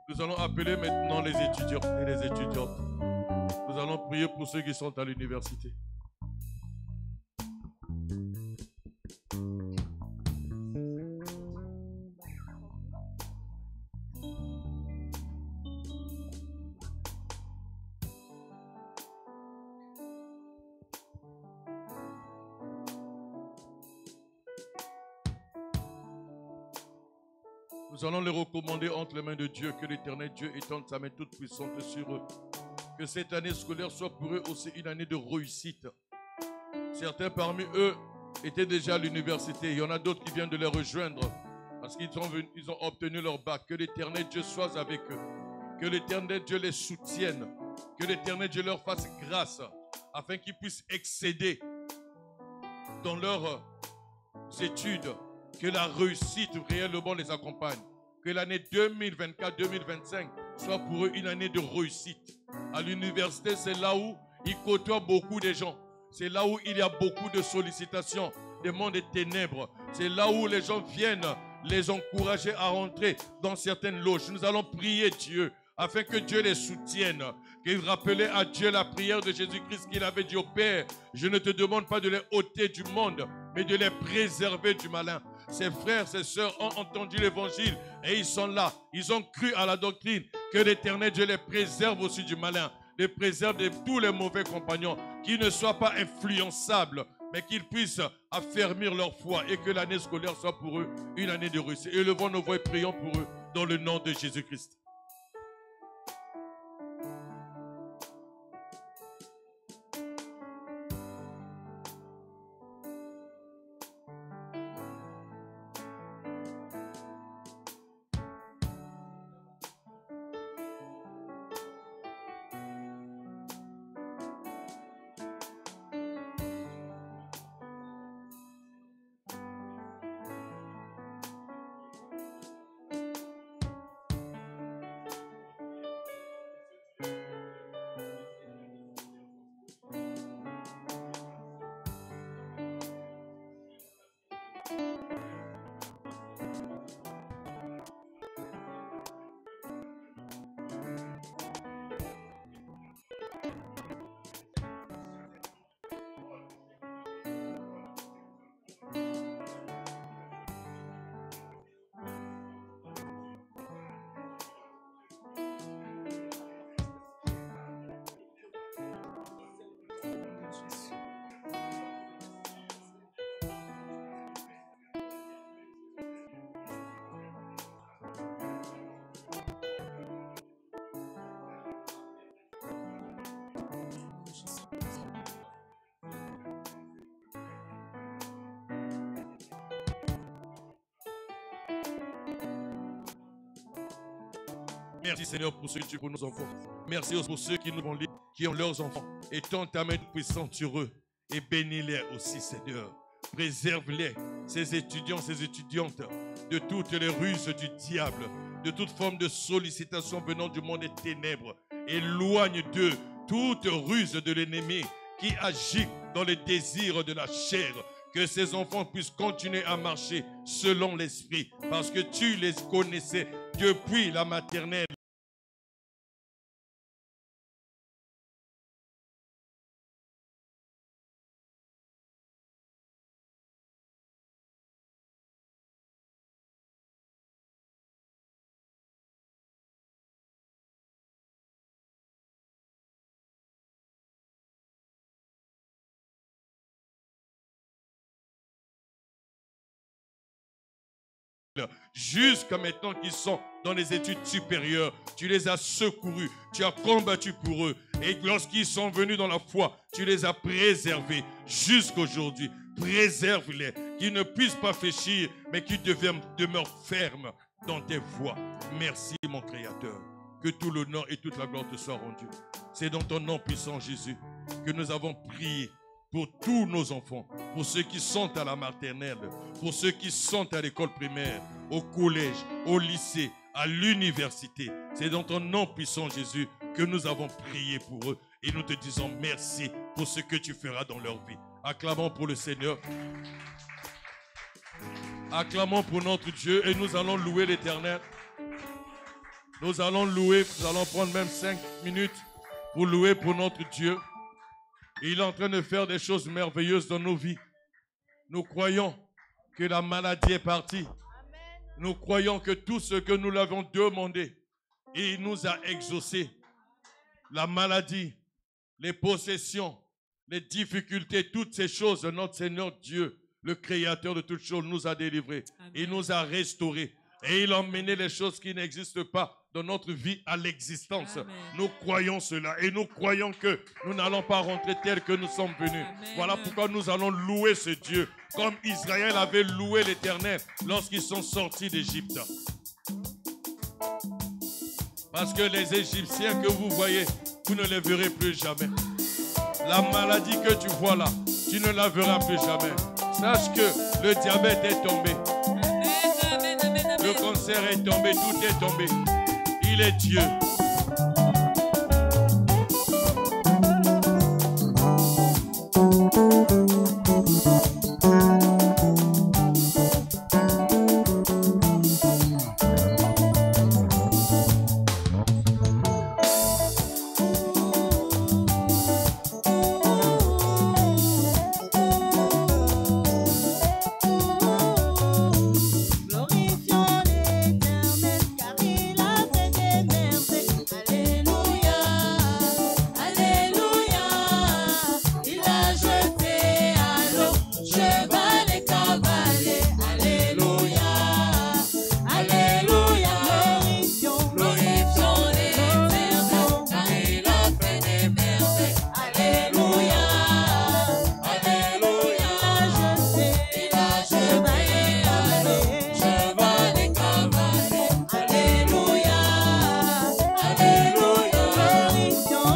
Speaker 7: Nous allons appeler maintenant les étudiants et les étudiantes. Nous allons prier pour ceux qui sont à l'université. Nous allons les recommander entre les mains de Dieu, que l'Éternel Dieu étende sa main toute puissante sur eux. Que cette année scolaire soit pour eux aussi une année de réussite. Certains parmi eux étaient déjà à l'université. Il y en a d'autres qui viennent de les rejoindre parce qu'ils ont obtenu leur bac. Que l'Éternel Dieu soit avec eux. Que l'Éternel Dieu les soutienne. Que l'Éternel Dieu leur fasse grâce afin qu'ils puissent excéder dans leurs études. Que la réussite réellement les accompagne. Que l'année 2024-2025 soit pour eux une année de réussite. À l'université, c'est là où ils côtoient beaucoup de gens. C'est là où il y a beaucoup de sollicitations, des mondes des ténèbres. C'est là où les gens viennent les encourager à rentrer dans certaines loges. Nous allons prier Dieu afin que Dieu les soutienne. Qu'il rappelait à Dieu la prière de Jésus-Christ qu'il avait dit au Père. Je ne te demande pas de les ôter du monde, mais de les préserver du malin. Ses frères, ses sœurs ont entendu l'évangile et ils sont là. Ils ont cru à la doctrine. Que l'Éternel Dieu les préserve aussi du malin. Les préserve de tous les mauvais compagnons. Qu'ils ne soient pas influençables, mais qu'ils puissent affermir leur foi et que l'année scolaire soit pour eux une année de réussite. Élevons nos voix et prions pour eux dans le nom de Jésus-Christ. Merci Seigneur pour ceux qui pour nos enfants. Merci pour ceux qui nous ont liés, qui ont leurs enfants. Étends ta main puissante sur eux et bénis-les aussi Seigneur. Préserve-les, ces étudiants, ces étudiantes, de toutes les ruses du diable, de toute forme de sollicitation venant du monde des ténèbres. Éloigne d'eux toute ruse de l'ennemi qui agit dans les désirs de la chair. Que ces enfants puissent continuer à marcher selon l'esprit, parce que tu les connaissais depuis la maternelle. Jusqu'à maintenant qu'ils sont dans les études supérieures, tu les as secourus, tu as combattu pour eux. Et lorsqu'ils sont venus dans la foi, tu les as préservés jusqu'aujourd'hui. Préserve-les, qu'ils ne puissent pas fléchir, mais qu'ils demeurent fermes dans tes voies. Merci mon Créateur, que tout l'honneur et toute la gloire te soient rendus. C'est dans ton nom puissant Jésus que nous avons prié. Pour tous nos enfants, pour ceux qui sont à la maternelle, pour ceux qui sont à l'école primaire, au collège, au lycée, à l'université. C'est dans ton nom puissant Jésus que nous avons prié pour eux et nous te disons merci pour ce que tu feras dans leur vie. Acclamons pour le Seigneur. Acclamons pour notre Dieu et nous allons louer l'Éternel. Nous allons louer, nous allons prendre même 5 minutes pour louer pour notre Dieu. Il est en train de faire des choses merveilleuses dans nos vies. Nous croyons que la maladie est partie. Nous croyons que tout ce que nous l'avons demandé, il nous a exaucé. La maladie, les possessions, les difficultés, toutes ces choses, notre Seigneur Dieu, le Créateur de toutes choses, nous a délivrés. Il nous a restaurés. Et il a emmené les choses qui n'existent pas dans notre vie à l'existence.
Speaker 3: Amen.
Speaker 7: Nous croyons cela et nous croyons que nous n'allons pas rentrer tel que nous sommes venus.
Speaker 3: Amen.
Speaker 7: Voilà pourquoi nous allons louer ce Dieu, comme Israël avait loué l'Éternel lorsqu'ils sont sortis d'Égypte. Parce que les Égyptiens que vous voyez, vous ne les verrez plus jamais. La maladie que tu vois là, tu ne la verras plus jamais. Sache que le diabète est tombé.
Speaker 3: Amen, amen, amen.
Speaker 7: Le cancer est tombé, tout est tombé. Il est Dieu.
Speaker 4: Glorifions l'Éternel, car il a fait des merveilles. Alléluia, alléluia. Il a jeté à l'eau cheval et cavalier. Alléluia, alléluia. Glorifions l'Éternel, car il a fait des merveilles. Alléluia, alléluia. Il a jeté à l'eau cheval et cavalier. Alléluia, alléluia.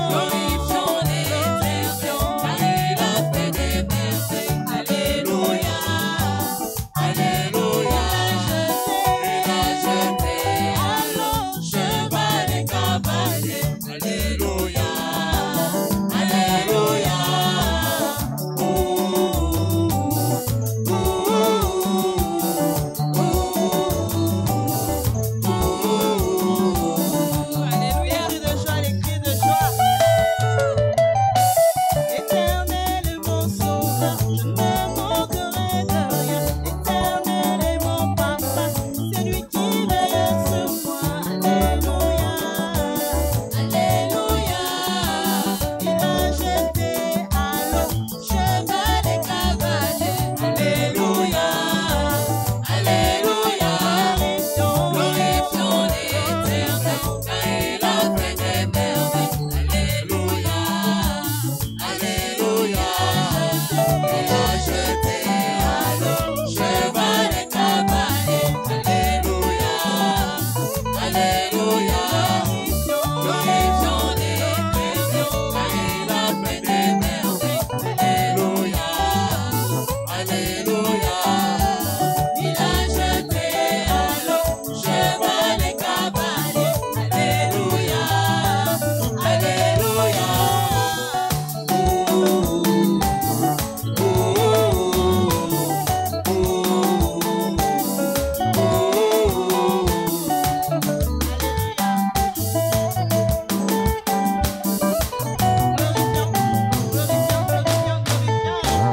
Speaker 4: Glorifions l'Éternel, car il a fait des merveilles. Alléluia, alléluia. Il a jeté à l'eau cheval et cavalier. Alléluia, alléluia. Alléluia. Les cris de joie, les cris de joie. Éternel est mon sauveur, je ne manquerai de rien. Éternel est mon papa, c'est lui qui veille sur moi. Alléluia, alléluia. Il a jeté à l'eau cheval et cavalier. Alléluia, alléluia. Glorifions l'Éternel, car il a fait des merveilles. Alléluia, alléluia. Il a jeté à l'eau cheval et cavalier. Alléluia, alléluia. Glorifions l'Éternel, car il a fait des merveilles. Alléluia, alléluia. Il a jeté à l'eau cheval et cavalier. Alléluia, alléluia.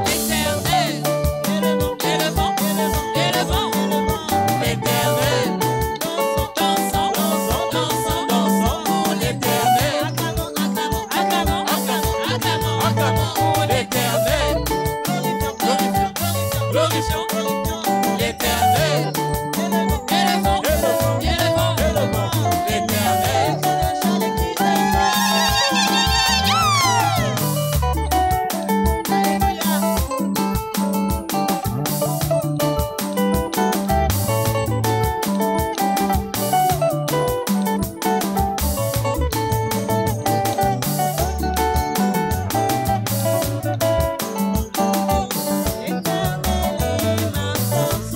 Speaker 4: L'Éternel, élevons, élevons, l'Éternel, dansons, dansons, dansons, dansons pour l'Éternel, acclamons, acclamons, acclamons, acclamons, acclamons pour l'Éternel, glorifions l'Éternel, élevons, élevons, élevons l'Éternel. Éternel est ma force,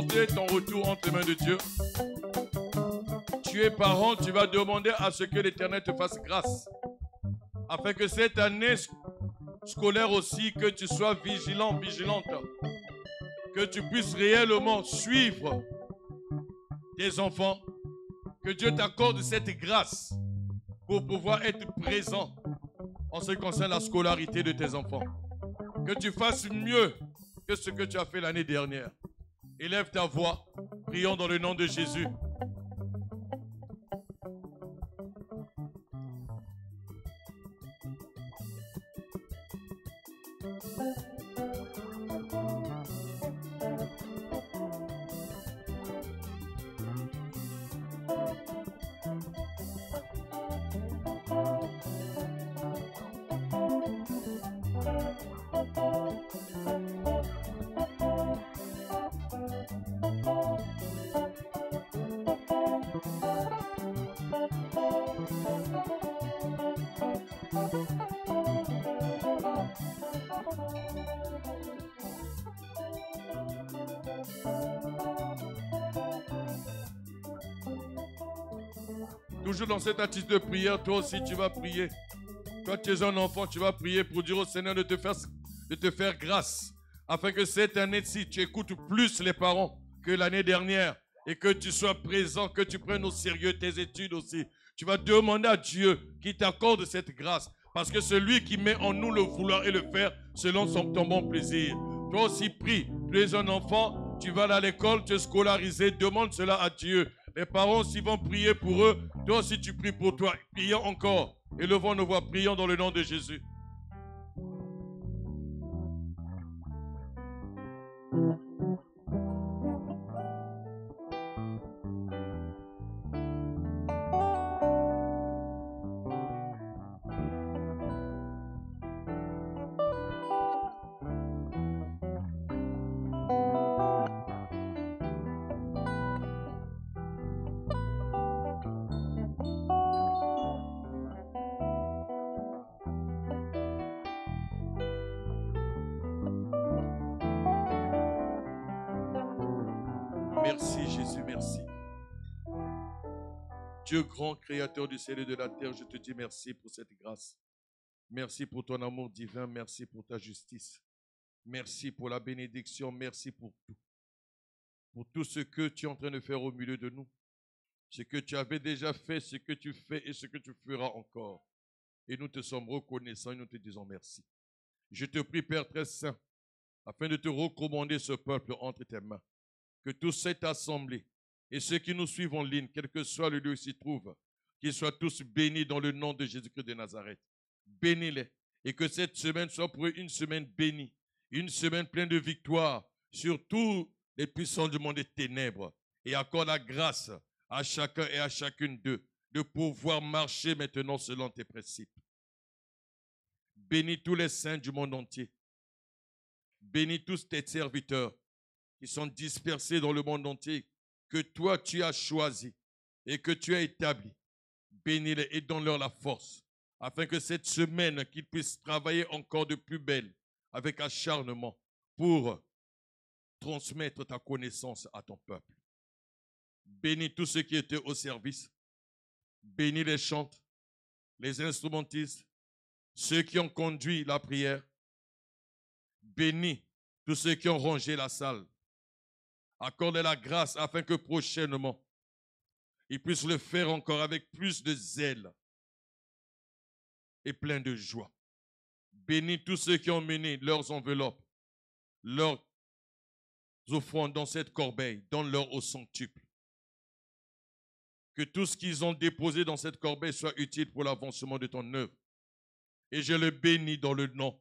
Speaker 7: porter ton retour entre les mains de Dieu. Tu es parent, tu vas demander à ce que l'Éternel te fasse grâce. Afin que cette année scolaire aussi, que tu sois vigilant, vigilante. Que tu puisses réellement suivre tes enfants. Que Dieu t'accorde cette grâce pour pouvoir être présent en ce qui concerne la scolarité de tes enfants. Que tu fasses mieux que ce que tu as fait l'année dernière. Élève ta voix, prions dans le nom de Jésus. Toujours dans cette attitude de prière, toi aussi tu vas prier. Toi tu es un enfant, tu vas prier pour dire au Seigneur de te faire grâce. Afin que cette année-ci, tu écoutes plus les parents que l'année dernière. Et que tu sois présent, que tu prennes au sérieux tes études aussi. Tu vas demander à Dieu qu'il t'accorde cette grâce. Parce que celui qui met en nous le vouloir et le faire selon ton bon plaisir. Toi aussi prie. Tu es un enfant, tu vas aller à l'école, tu es scolarisé. Demande cela à Dieu. Les parents aussi vont prier pour eux. Toi aussi tu pries pour toi. Prions encore. Élevons nos voix. Prions dans le nom de Jésus. Merci Jésus, merci. Dieu grand, créateur du ciel et de la terre, je te dis merci pour cette grâce. Merci pour ton amour divin, merci pour ta justice. Merci pour la bénédiction, merci pour tout. Pour tout ce que tu es en train de faire au milieu de nous. Ce que tu avais déjà fait, ce que tu fais et ce que tu feras encore. Et nous te sommes reconnaissants et nous te disons merci. Je te prie, Père très saint, afin de te recommander ce peuple entre tes mains. Que toute cette assemblée et ceux qui nous suivent en ligne, quel que soit le lieu où ils s'y trouvent, qu'ils soient tous bénis dans le nom de Jésus-Christ de Nazareth. Bénis-les et que cette semaine soit pour eux une semaine bénie, une semaine pleine de victoire sur tous les puissants du monde des ténèbres. Et accorde la grâce à chacun et à chacune d'eux de pouvoir marcher maintenant selon tes principes. Bénis tous les saints du monde entier. Bénis tous tes serviteurs qui sont dispersés dans le monde entier, que toi tu as choisi et que tu as établi. Bénis-les et donne-leur la force, afin que cette semaine, qu'ils puissent travailler encore de plus belle, avec acharnement, pour transmettre ta connaissance à ton peuple. Bénis tous ceux qui étaient au service. Bénis les chantres, les instrumentistes, ceux qui ont conduit la prière. Bénis tous ceux qui ont rangé la salle. Accorde la grâce afin que prochainement, ils puissent le faire encore avec plus de zèle et plein de joie. Bénis tous ceux qui ont mené leurs enveloppes, leurs offrandes dans cette corbeille, donne-leur au centuple. Que tout ce qu'ils ont déposé dans cette corbeille soit utile pour l'avancement de ton œuvre. Et je le bénis dans le nom